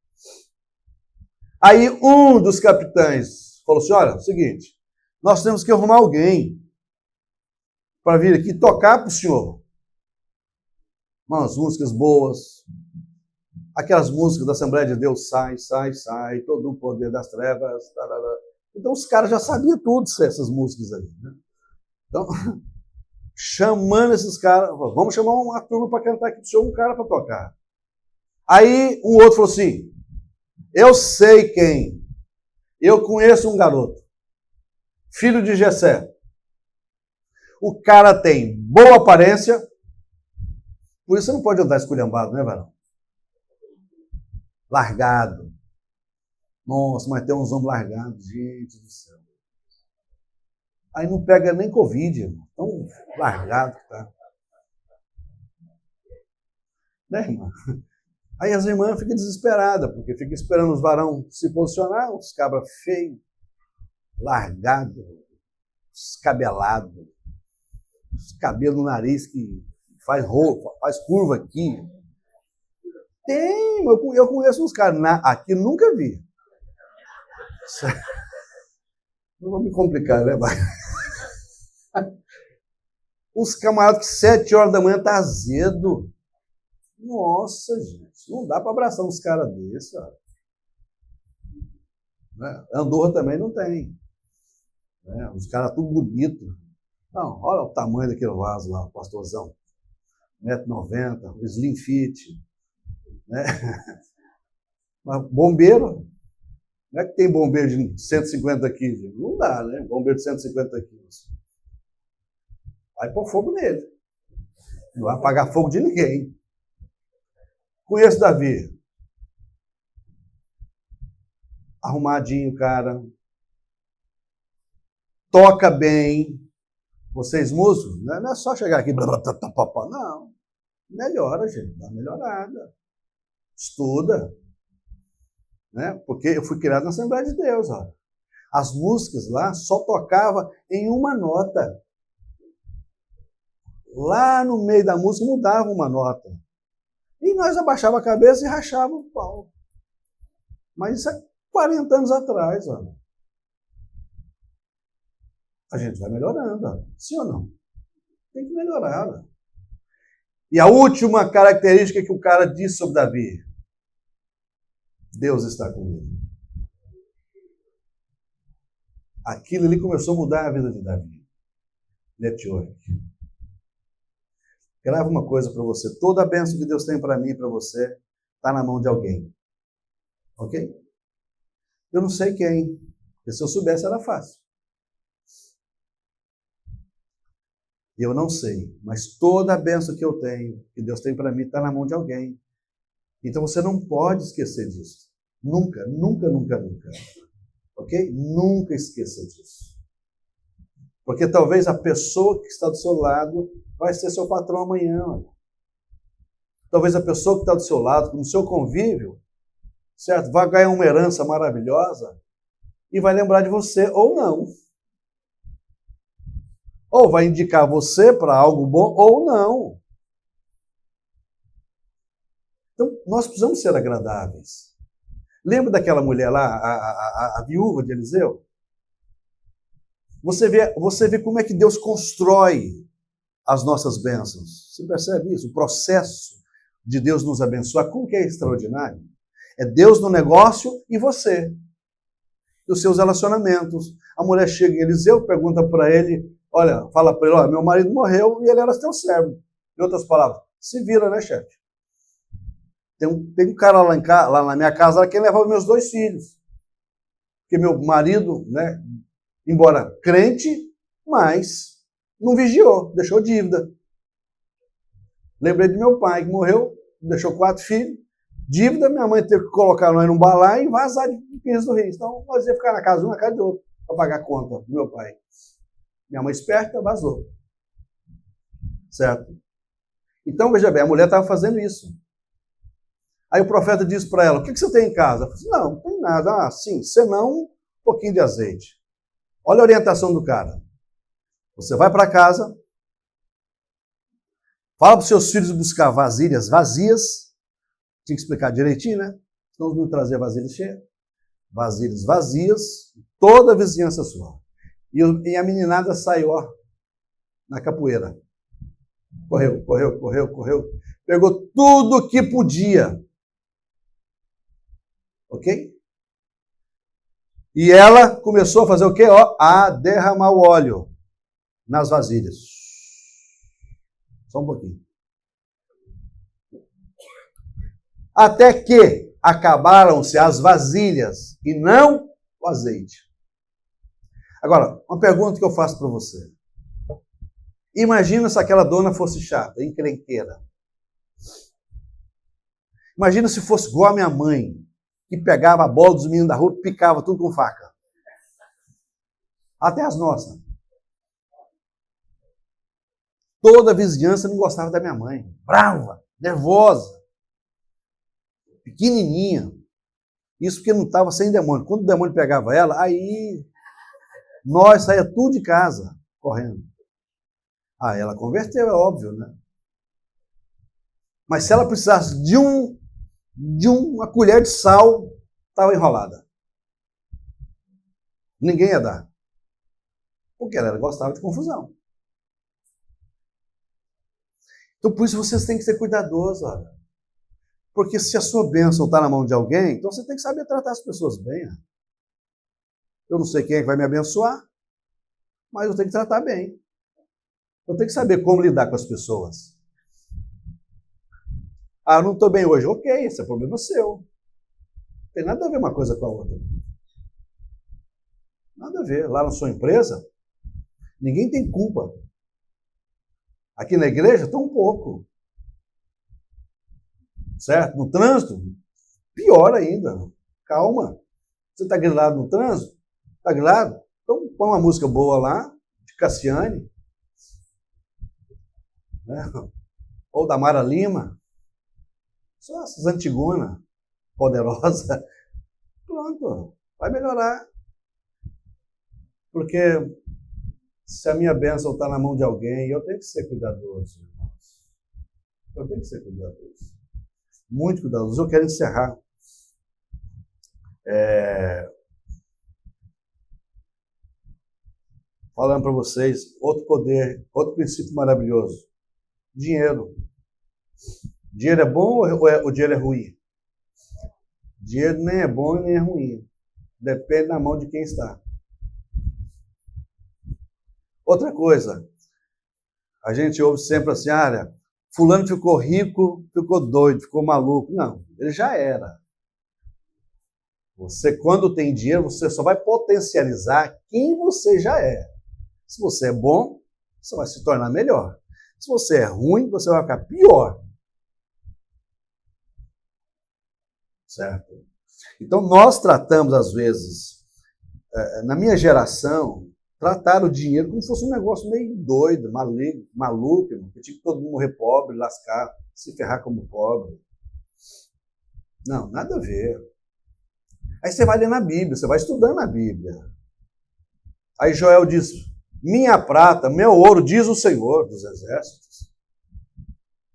Aí um dos capitães falou assim, olha, é o seguinte, nós temos que arrumar alguém para vir aqui tocar para o senhor. Umas músicas boas, aquelas músicas da Assembleia de Deus, sai, todo o poder das trevas. Tarará. Então os caras já sabiam tudo essas músicas aí. Né? Então, chamando esses caras, vamos chamar uma turma para cantar aqui para o senhor, um cara para tocar. Aí um outro falou assim, eu sei quem, eu conheço um garoto, filho de Jessé. O cara tem boa aparência, por isso você não pode andar esculhambado, né, varão? Largado. Nossa, mas tem uns homens largados, gente do céu. Aí não pega nem Covid, irmão. Tão largado que tá. Né, irmão? Aí as irmãs ficam desesperadas, porque ficam esperando os varão se posicionar, os cabras feios, largados, descabelados, os cabelos no nariz que faz roupa, faz curva aqui. Tem, eu conheço uns caras, aqui nunca vi. Não vou me complicar, né, vai? Uns camaradas que 7 horas da manhã tá azedo. Nossa, gente, não dá para abraçar uns caras desses. Né? Andorra também não tem. Né? Os caras tudo bonito. Não, olha o tamanho daquele vaso lá, o pastorzão. 1,90 m, slim fit. Né? Mas bombeiro, não é que tem bombeiro de 150 quilos. Não dá, né? Bombeiro de 150 quilos. Vai pôr fogo nele. Não vai apagar fogo de ninguém. Conheço Davi. Arrumadinho, cara. Toca bem. Vocês músicos, não é só chegar aqui, não. Melhora, gente, dá uma melhorada. Estuda. Né? Porque eu fui criado na Assembleia de Deus. Ó. As músicas lá só tocava em uma nota. Lá no meio da música mudava uma nota. E nós abaixava a cabeça e rachava o pau. Mas isso é 40 anos atrás. Ó. A gente vai melhorando. Ó. Sim ou não? Tem que melhorar. Ó. E a última característica que o cara disse sobre Davi. Deus está comigo. Aquilo ali começou a mudar a vida de Davi. Network. Grava uma coisa para você. Toda a bênção que Deus tem para mim e para você está na mão de alguém. Ok? Eu não sei quem. Porque se eu soubesse era fácil. Eu não sei. Mas toda a bênção que eu tenho, que Deus tem para mim, está na mão de alguém. Então você não pode esquecer disso. Nunca, nunca, nunca, nunca. Ok? Nunca esqueça disso. Porque talvez a pessoa que está do seu lado vai ser seu patrão amanhã. Olha. Talvez a pessoa que está do seu lado, no seu convívio, certo? Vai ganhar uma herança maravilhosa e vai lembrar de você ou não. Ou vai indicar você para algo bom ou não. Então, nós precisamos ser agradáveis. Lembra daquela mulher lá, a viúva de Eliseu? Você vê como é que Deus constrói as nossas bênçãos. Você percebe isso? O processo de Deus nos abençoar, como que é extraordinário? É Deus no negócio e você. dos seus relacionamentos. A mulher chega em Eliseu, pergunta para ele, olha, fala para ele, olha, meu marido morreu e ele era teu servo. Em outras palavras, se vira, né, chefe? Tem um cara lá na minha casa que levava meus 2 filhos. Porque meu marido, né, embora crente, mas não vigiou, deixou dívida. Lembrei de meu pai, que morreu, deixou 4 filhos, dívida, minha mãe teve que colocar nós num balaio e vazar de Pinheiros do Rio. Então, nós ia ficar na casa de um, na casa do outro, para pagar a conta do meu pai. Minha mãe esperta, vazou. Certo? Então, veja bem, a mulher estava fazendo isso. Aí o profeta disse para ela, o que você tem em casa? Ela disse, não tem nada. Ah, sim, senão um pouquinho de azeite. Olha a orientação do cara. Você vai para casa, fala para os seus filhos buscar vasilhas vazias, tinha que explicar direitinho, né? Senão não trazer vasilhas cheias. Vasilhas vazias, toda a vizinhança sua. E a meninada saiu, ó, na capoeira. Correu. Pegou tudo que podia. Ok? E ela começou a fazer o quê? Ó, a derramar o óleo nas vasilhas. Só um pouquinho. Até que acabaram-se as vasilhas e não o azeite. Agora, uma pergunta que eu faço para você. Imagina se aquela dona fosse chata, encrenqueira. Imagina se fosse igual a minha mãe, que pegava a bola dos meninos da rua e picava tudo com faca. Até as nossas. Toda a vizinhança não gostava da minha mãe. Brava, nervosa, pequenininha. Isso porque não estava sem demônio. Quando o demônio pegava ela, aí nós saía tudo de casa, correndo. Ah, ela converteu, é óbvio, né? Mas se ela precisasse de uma colher de sal, estava enrolada. Ninguém ia dar. Porque ela gostava de confusão. Então, por isso, vocês têm que ser cuidadosos. Olha. Porque se a sua bênção está na mão de alguém, então você tem que saber tratar as pessoas bem. Né? Eu não sei quem é que vai me abençoar, mas eu tenho que tratar bem. Eu tenho que saber como lidar com as pessoas. Ah, eu não estou bem hoje. Ok, esse é problema seu. Não tem nada a ver uma coisa com a outra. Nada a ver. Lá na sua empresa, ninguém tem culpa. Aqui na igreja, tão pouco. Certo? No trânsito, pior ainda. Calma. Você está grilado no trânsito? Está grilado? Então põe uma música boa lá, de Cassiane. Né? Ou da Mara Lima. Só essas antigonas, poderosas. Pronto, vai melhorar. Porque se a minha bênção está na mão de alguém, eu tenho que ser cuidadoso, irmãos. Eu tenho que ser cuidadoso. Muito cuidadoso. Eu quero encerrar. Falando para vocês, outro poder, outro princípio maravilhoso. Dinheiro. Dinheiro é bom ou o dinheiro é ruim? Dinheiro nem é bom nem é ruim. Depende da mão de quem está. Outra coisa, a gente ouve sempre assim, fulano ficou rico, ficou doido, ficou maluco. Não, ele já era. Você, quando tem dinheiro, você só vai potencializar quem você já é. Se você é bom, você vai se tornar melhor. Se você é ruim, você vai ficar pior. Certo? Então, nós tratamos, às vezes, na minha geração, tratar o dinheiro como se fosse um negócio meio doido, maluco, que tinha que todo mundo morrer pobre, lascar, se ferrar como pobre. Não, nada a ver. Aí você vai ler na Bíblia, você vai estudando a Bíblia. Aí Joel diz, minha prata, meu ouro, diz o Senhor dos Exércitos.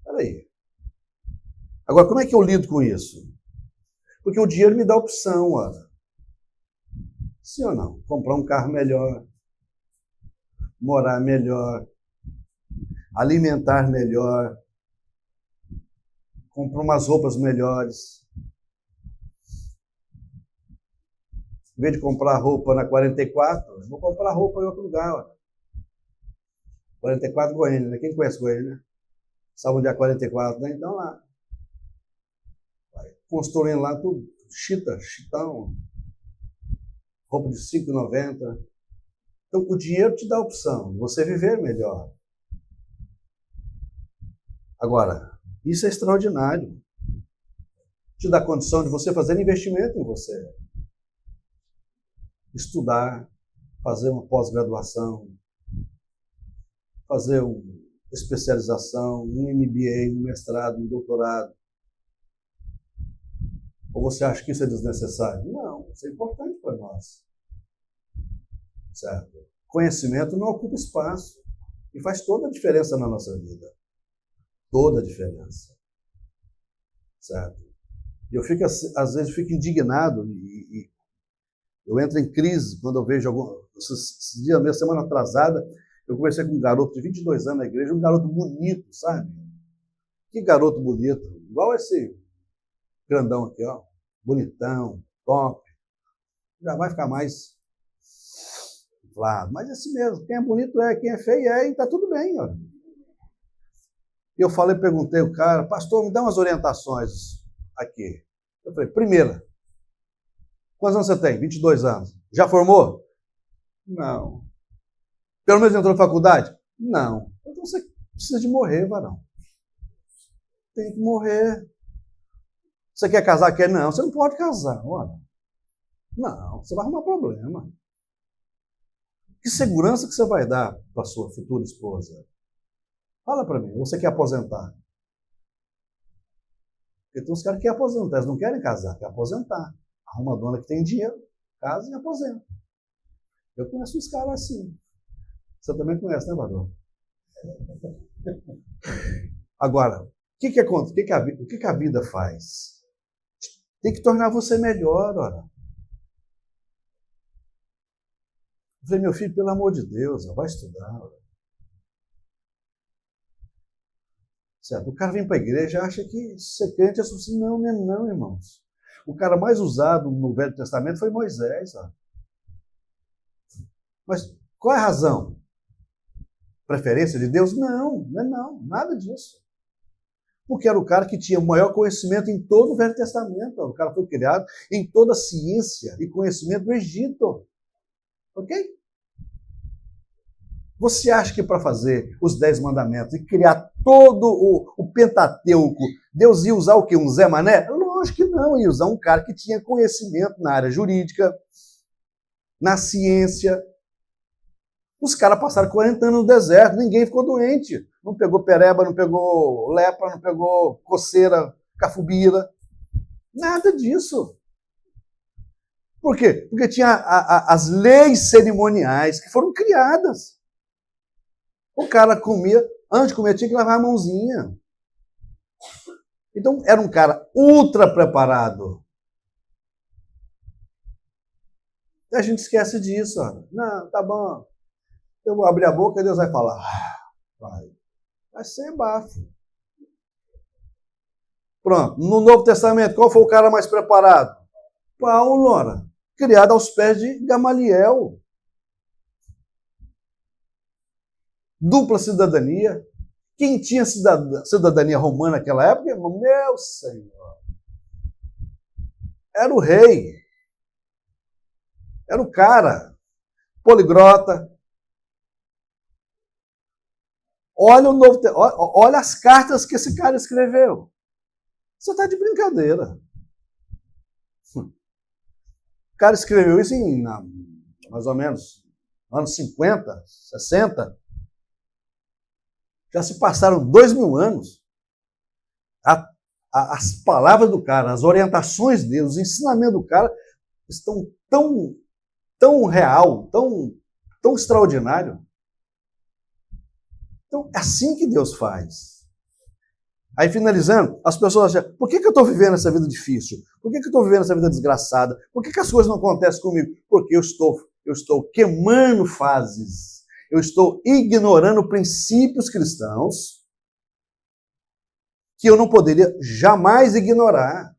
Peraí. Agora, como é que eu lido com isso? Porque o dinheiro me dá opção, olha. Sim ou não? Comprar um carro melhor, morar melhor, alimentar melhor, comprar umas roupas melhores. Em vez de comprar roupa na 44, vou comprar roupa em outro lugar. Ó. 44 Goiânia, né? Quem conhece Goiânia? Sabe onde é 44, né? Então lá. Construindo lá tudo, chitão, roupa de R$ 5,90. Então o dinheiro te dá a opção de você viver melhor. Agora, isso é extraordinário. Te dá condição de você fazer investimento em você. Estudar, fazer uma pós-graduação, fazer uma especialização, um MBA, um mestrado, um doutorado. Ou você acha que isso é desnecessário? Não, isso é importante para nós. Certo? Conhecimento não ocupa espaço e faz toda a diferença na nossa vida. Toda a diferença. Certo? E eu fico, às vezes, fico indignado e eu entro em crise quando eu vejo esses dias, minha semana atrasada, eu conversei com um garoto de 22 anos na igreja, um garoto bonito, sabe? Que garoto bonito. Igual esse grandão aqui, ó. Bonitão, top. Já vai ficar mais inflado. Mas é assim mesmo. Quem é bonito é, quem é feio é, e tá tudo bem, ó. E eu perguntei ao cara, pastor, me dá umas orientações aqui. Eu falei, primeira, quantos anos você tem? 22 anos. Já formou? Não. Pelo menos entrou na faculdade? Não. Então você precisa de morrer, varão. Tem que morrer. Você quer casar? Quer? Não, você não pode casar. Olha. Não, você vai arrumar problema. Que segurança que você vai dar para sua futura esposa? Fala para mim, você quer aposentar? Porque tem uns caras que querem aposentar, eles não querem casar, querem aposentar. Arruma uma dona que tem dinheiro, casa e aposenta. Eu conheço uns caras assim. Você também conhece, né, Barão? Agora, o que a vida faz? Tem que tornar você melhor, ora. Eu falei, meu filho, pelo amor de Deus, vai estudar. Ora. Certo? O cara vem para a igreja e acha que ser crente é assim. Não, não, irmãos. O cara mais usado no Velho Testamento foi Moisés. Ó. Mas qual é a razão? Preferência de Deus? Não, nada disso. Porque era o cara que tinha o maior conhecimento em todo o Velho Testamento. O cara foi criado em toda a ciência e conhecimento do Egito. Ok? Você acha que para fazer os 10 mandamentos e criar todo o Pentateuco, Deus ia usar o quê? Um Zé Mané? Lógico que não, ia usar um cara que tinha conhecimento na área jurídica, na ciência. Os caras passaram 40 anos no deserto, ninguém ficou doente. Não pegou pereba, não pegou lepra, não pegou coceira, cafubira. Nada disso. Por quê? Porque tinha as leis cerimoniais que foram criadas. O cara comia, antes de comer tinha que lavar a mãozinha. Então, era um cara ultra preparado. E a gente esquece disso. Ó. Não, tá bom. Eu vou abrir a boca e Deus vai falar. Vai ser bafo. Pronto. No Novo Testamento, qual foi o cara mais preparado? Paulo, ora. Criado aos pés de Gamaliel. Dupla cidadania. Quem tinha cidadania romana naquela época? Meu Senhor. Era o rei. Era o cara. Poliglota. Olha as cartas que esse cara escreveu. Você está de brincadeira. O cara escreveu isso em mais ou menos anos 50, 60. Já se passaram 2000 anos. As palavras do cara, as orientações dele, os ensinamentos do cara estão tão real, tão extraordinário. Então, é assim que Deus faz. Aí, finalizando, as pessoas acham, por que eu estou vivendo essa vida difícil? Por que eu estou vivendo essa vida desgraçada? Por que as coisas não acontecem comigo? Porque eu estou queimando fases. Eu estou ignorando princípios cristãos que eu não poderia jamais ignorar.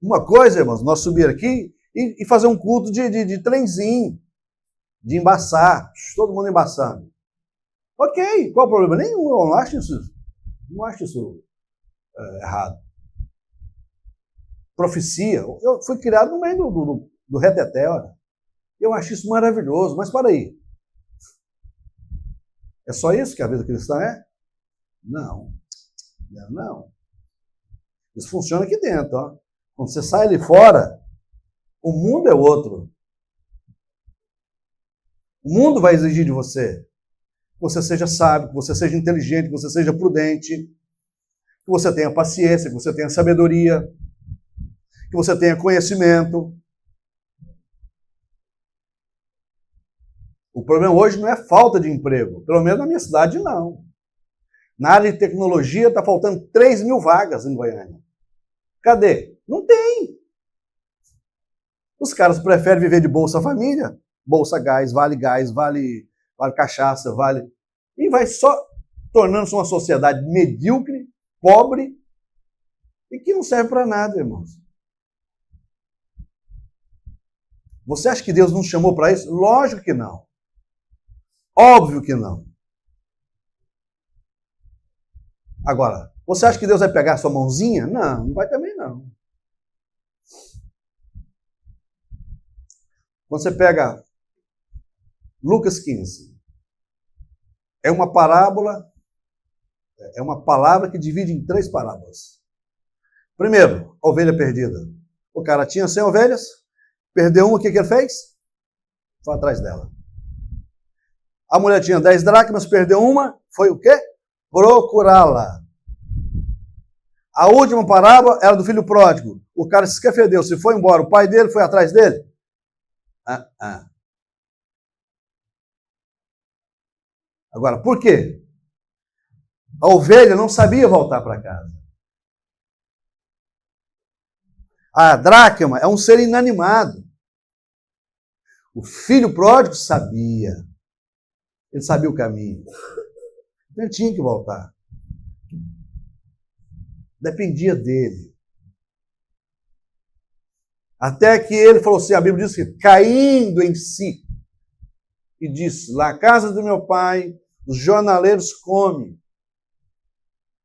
Uma coisa, irmãos, nós subir aqui e fazer um culto de trenzinho, de embaçar, todo mundo embaçando. Ok, qual o problema? Nenhum, eu não acho isso errado. Profecia, eu fui criado no meio do reteté, olha. Eu acho isso maravilhoso, mas para aí. É só isso que a vida cristã é? Não. Não. Isso funciona aqui dentro, ó. Quando você sai ali fora, o mundo é outro. O mundo vai exigir de você que você seja sábio, que você seja inteligente, que você seja prudente, que você tenha paciência, que você tenha sabedoria, que você tenha conhecimento. O problema hoje não é falta de emprego, pelo menos na minha cidade não. Na área de tecnologia está faltando 3.000 vagas em Goiânia. Cadê? Não tem. Os caras preferem viver de Bolsa Família, Bolsa Gás, Vale Cachaça, Vale... E vai só tornando-se uma sociedade medíocre, pobre e que não serve para nada, irmãos. Você acha que Deus nos chamou para isso? Lógico que não. Óbvio que não. Agora, você acha que Deus vai pegar a sua mãozinha? Não, não vai também não. Quando você pega Lucas 15, é uma parábola, é uma palavra que divide em 3 parábolas. Primeiro, a ovelha perdida. O cara tinha 100 ovelhas, perdeu uma, o que ele fez? Foi atrás dela. A mulher tinha 10 dracmas, perdeu uma, foi o quê? Procurá-la. A última parábola era do filho pródigo. O cara se esqueceu, se foi embora, o pai dele foi atrás dele. Agora, por quê? A ovelha não sabia voltar para casa. A dracma é um ser inanimado. O filho pródigo sabia. Ele sabia o caminho. Então ele tinha que voltar. Dependia dele. Até que ele falou assim, a Bíblia diz que caindo em si, e disse, na casa do meu pai, os jornaleiros comem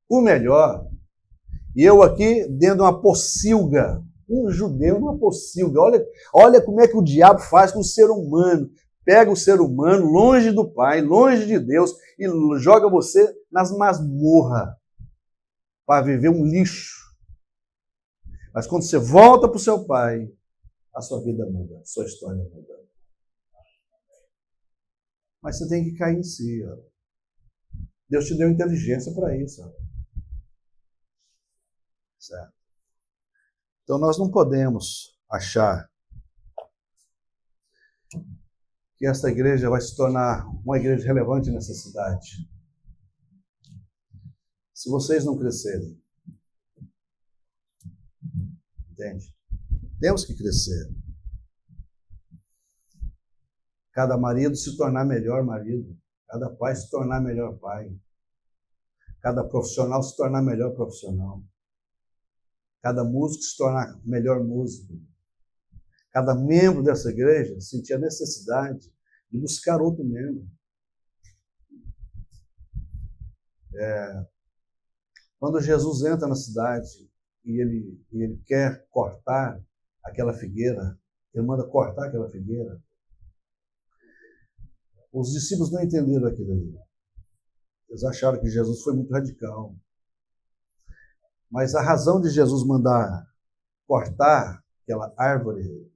o melhor. E eu aqui dentro de uma pocilga, um judeu numa pocilga. Olha como é que o diabo faz com o ser humano. Pega o ser humano longe do Pai, longe de Deus, e joga você nas masmorras para viver um lixo. Mas quando você volta para o seu Pai, a sua vida muda, a sua história muda. Mas você tem que cair em si. Ó. Deus te deu inteligência para isso. Ó. Certo? Então nós não podemos achar que essa igreja vai se tornar uma igreja relevante nessa cidade. Se vocês não crescerem. Entende? Temos que crescer. Cada marido se tornar melhor marido. Cada pai se tornar melhor pai. Cada profissional se tornar melhor profissional. Cada músico se tornar melhor músico. Cada membro dessa igreja sentir a necessidade de buscar outro membro. Quando Jesus entra na cidade e ele quer cortar aquela figueira, ele manda cortar aquela figueira, os discípulos não entenderam aquilo ali. Eles acharam que Jesus foi muito radical. Mas a razão de Jesus mandar cortar aquela árvore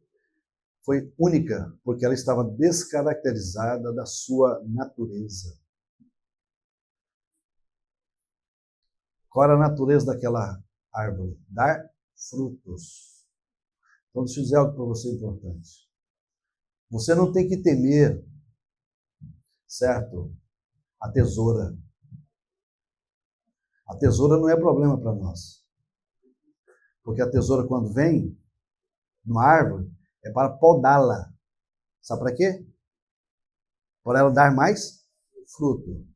foi única, porque ela estava descaracterizada da sua natureza. Qual era a natureza daquela árvore? Dar frutos. Então, deixa eu dizer algo para você importante. Você não tem que temer, certo? A tesoura. A tesoura não é problema para nós. Porque a tesoura, quando vem numa árvore, é para podá-la. Sabe para quê? Para ela dar mais fruto.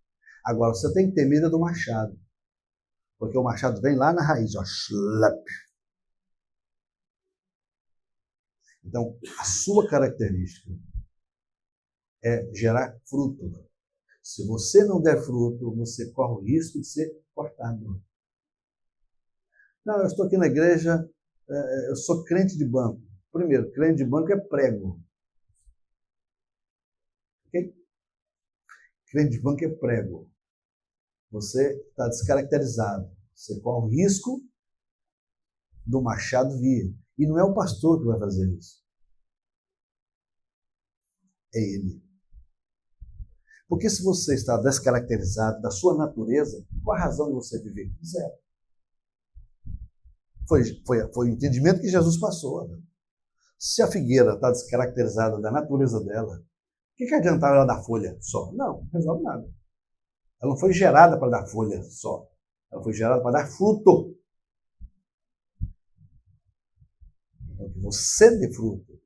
Agora, você tem que ter medo do machado. Porque o machado vem lá na raiz, ó. Então, a sua característica é gerar fruto. Se você não der fruto, você corre o risco de ser cortado. Não, eu estou aqui na igreja, eu sou crente de banco. Primeiro, crente de banco é prego. Ok? Crente de banco é prego. Você está descaracterizado. Você corre o risco do machado vir. E não é o pastor que vai fazer isso. É ele. Porque se você está descaracterizado da sua natureza, qual a razão de você viver? Zero. Foi o entendimento que Jesus passou. Né? Se a figueira está descaracterizada da natureza dela, o que adiantava ela dar folha só? Não resolve nada. Ela não foi gerada para dar folha só. Ela foi gerada para dar fruto. Então, que você dê fruto.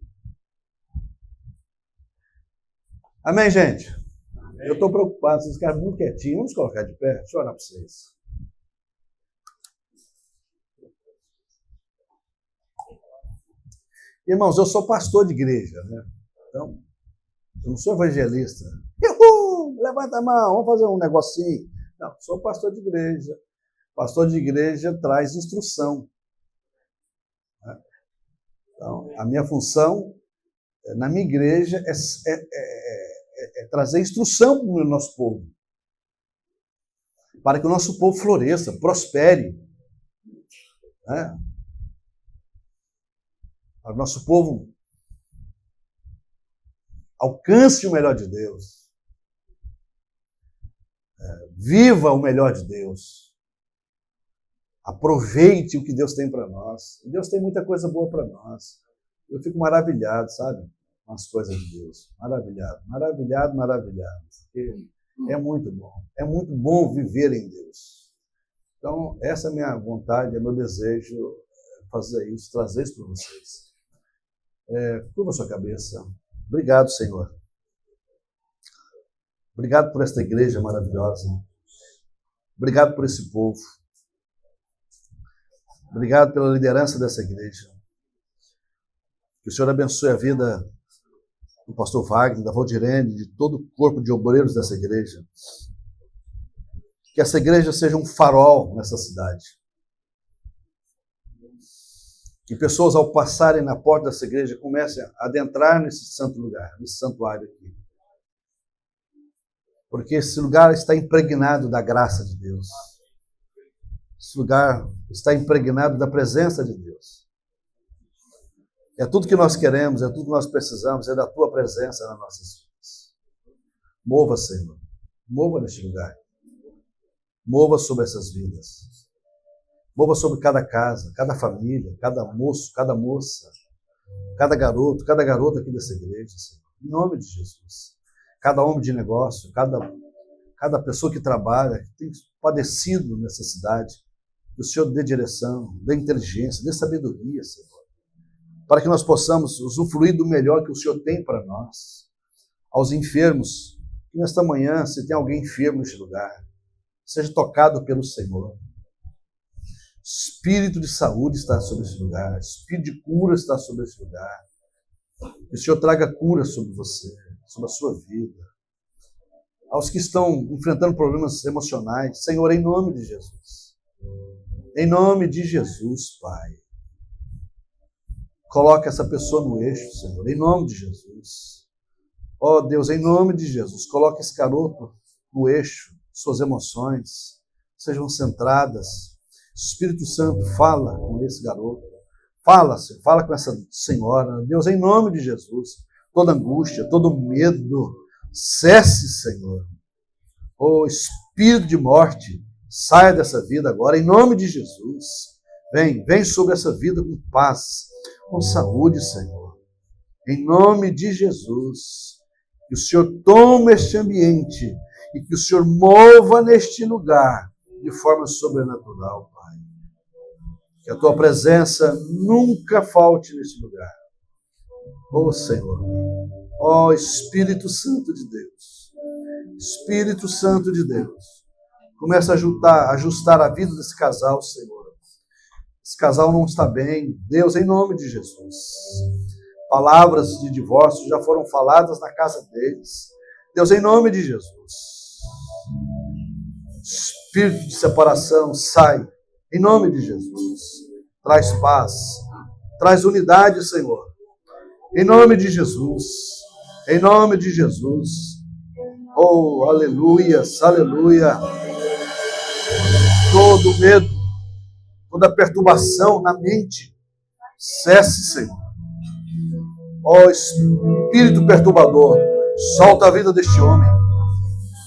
Amém, gente? Amém. Eu estou preocupado, vocês ficaram muito quietinhos. Vamos colocar de pé? Deixa eu orar para vocês. Irmãos, eu sou pastor de igreja, né? Então, eu não sou evangelista. Levanta a mão, vamos fazer um negocinho. Não, sou pastor de igreja. Pastor de igreja traz instrução. Então, a minha função na minha igreja é trazer instrução para o nosso povo. Para que o nosso povo floresça, prospere. Né? Para que o nosso povo alcance o melhor de Deus. Viva o melhor de Deus. Aproveite o que Deus tem para nós. Deus tem muita coisa boa para nós. Eu fico maravilhado, sabe? Com as coisas de Deus. Maravilhado, maravilhado, maravilhado. Porque é muito bom. É muito bom viver em Deus. Então, essa é a minha vontade, é meu desejo fazer isso, trazer isso para vocês. Curva a sua cabeça. Obrigado, Senhor. Obrigado por esta igreja maravilhosa. Obrigado por esse povo. Obrigado pela liderança dessa igreja. Que o Senhor abençoe a vida do pastor Wagner, da Valdirene, de todo o corpo de obreiros dessa igreja. Que essa igreja seja um farol nessa cidade. Que pessoas, ao passarem na porta dessa igreja, comecem a adentrar nesse santo lugar, nesse santuário aqui. Porque esse lugar está impregnado da graça de Deus. Esse lugar está impregnado da presença de Deus. É tudo que nós queremos, é tudo que nós precisamos, é da Tua presença nas nossas vidas. Mova, Senhor. Mova neste lugar. Mova sobre essas vidas. Mova sobre cada casa, cada família, cada moço, cada moça, cada garoto, cada garota aqui dessa igreja, Senhor. Em nome de Jesus. Cada homem de negócio, cada pessoa que trabalha, que tem padecido nessa cidade, que o Senhor dê direção, dê inteligência, dê sabedoria, Senhor, para que nós possamos usufruir do melhor que o Senhor tem para nós. Aos enfermos, que nesta manhã, se tem alguém enfermo neste lugar, seja tocado pelo Senhor. Espírito de saúde está sobre esse lugar, espírito de cura está sobre esse lugar. Que o Senhor traga cura sobre você, sobre a sua vida. Aos que estão enfrentando problemas emocionais, Senhor, em nome de Jesus. Em nome de Jesus, Pai. Coloque essa pessoa no eixo, Senhor, em nome de Jesus. Ó Deus, em nome de Jesus, coloque esse garoto no eixo, suas emoções sejam centradas. Espírito Santo, fala com esse garoto. Fala, Senhor, fala com essa senhora. Deus, em nome de Jesus, toda angústia, todo medo, cesse, Senhor. Ó espírito de morte, saia dessa vida agora, em nome de Jesus. Vem sobre essa vida com paz, com saúde, Senhor. Em nome de Jesus. Que o Senhor tome este ambiente e que o Senhor mova neste lugar de forma sobrenatural, Pai. Que a Tua presença nunca falte neste lugar. Ó Senhor, ó Espírito Santo de Deus. Espírito Santo de Deus. Começa a ajustar a vida desse casal, Senhor. Esse casal não está bem. Deus, em nome de Jesus. Palavras de divórcio já foram faladas na casa deles. Deus, em nome de Jesus, espírito de separação, sai. Em nome de Jesus, traz paz, traz unidade, Senhor. Em nome de Jesus, em nome de Jesus. Oh, aleluia, aleluia. Todo medo, toda perturbação na mente, cesse, Senhor. Ó espírito perturbador, solta a vida deste homem.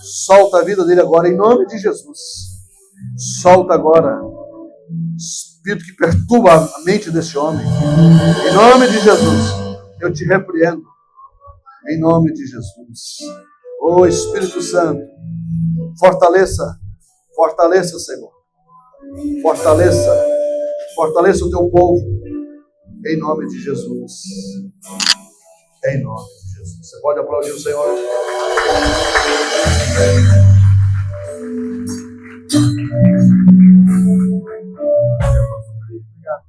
Solta a vida dele agora, em nome de Jesus. Solta agora, espírito que perturba a mente deste homem. Em nome de Jesus, eu te repreendo. Em nome de Jesus. Ó Espírito Santo, fortaleça, fortaleça, Senhor. Fortaleça, fortaleça o teu povo. Em nome de Jesus. Em nome de Jesus. Você pode aplaudir o Senhor? Obrigado.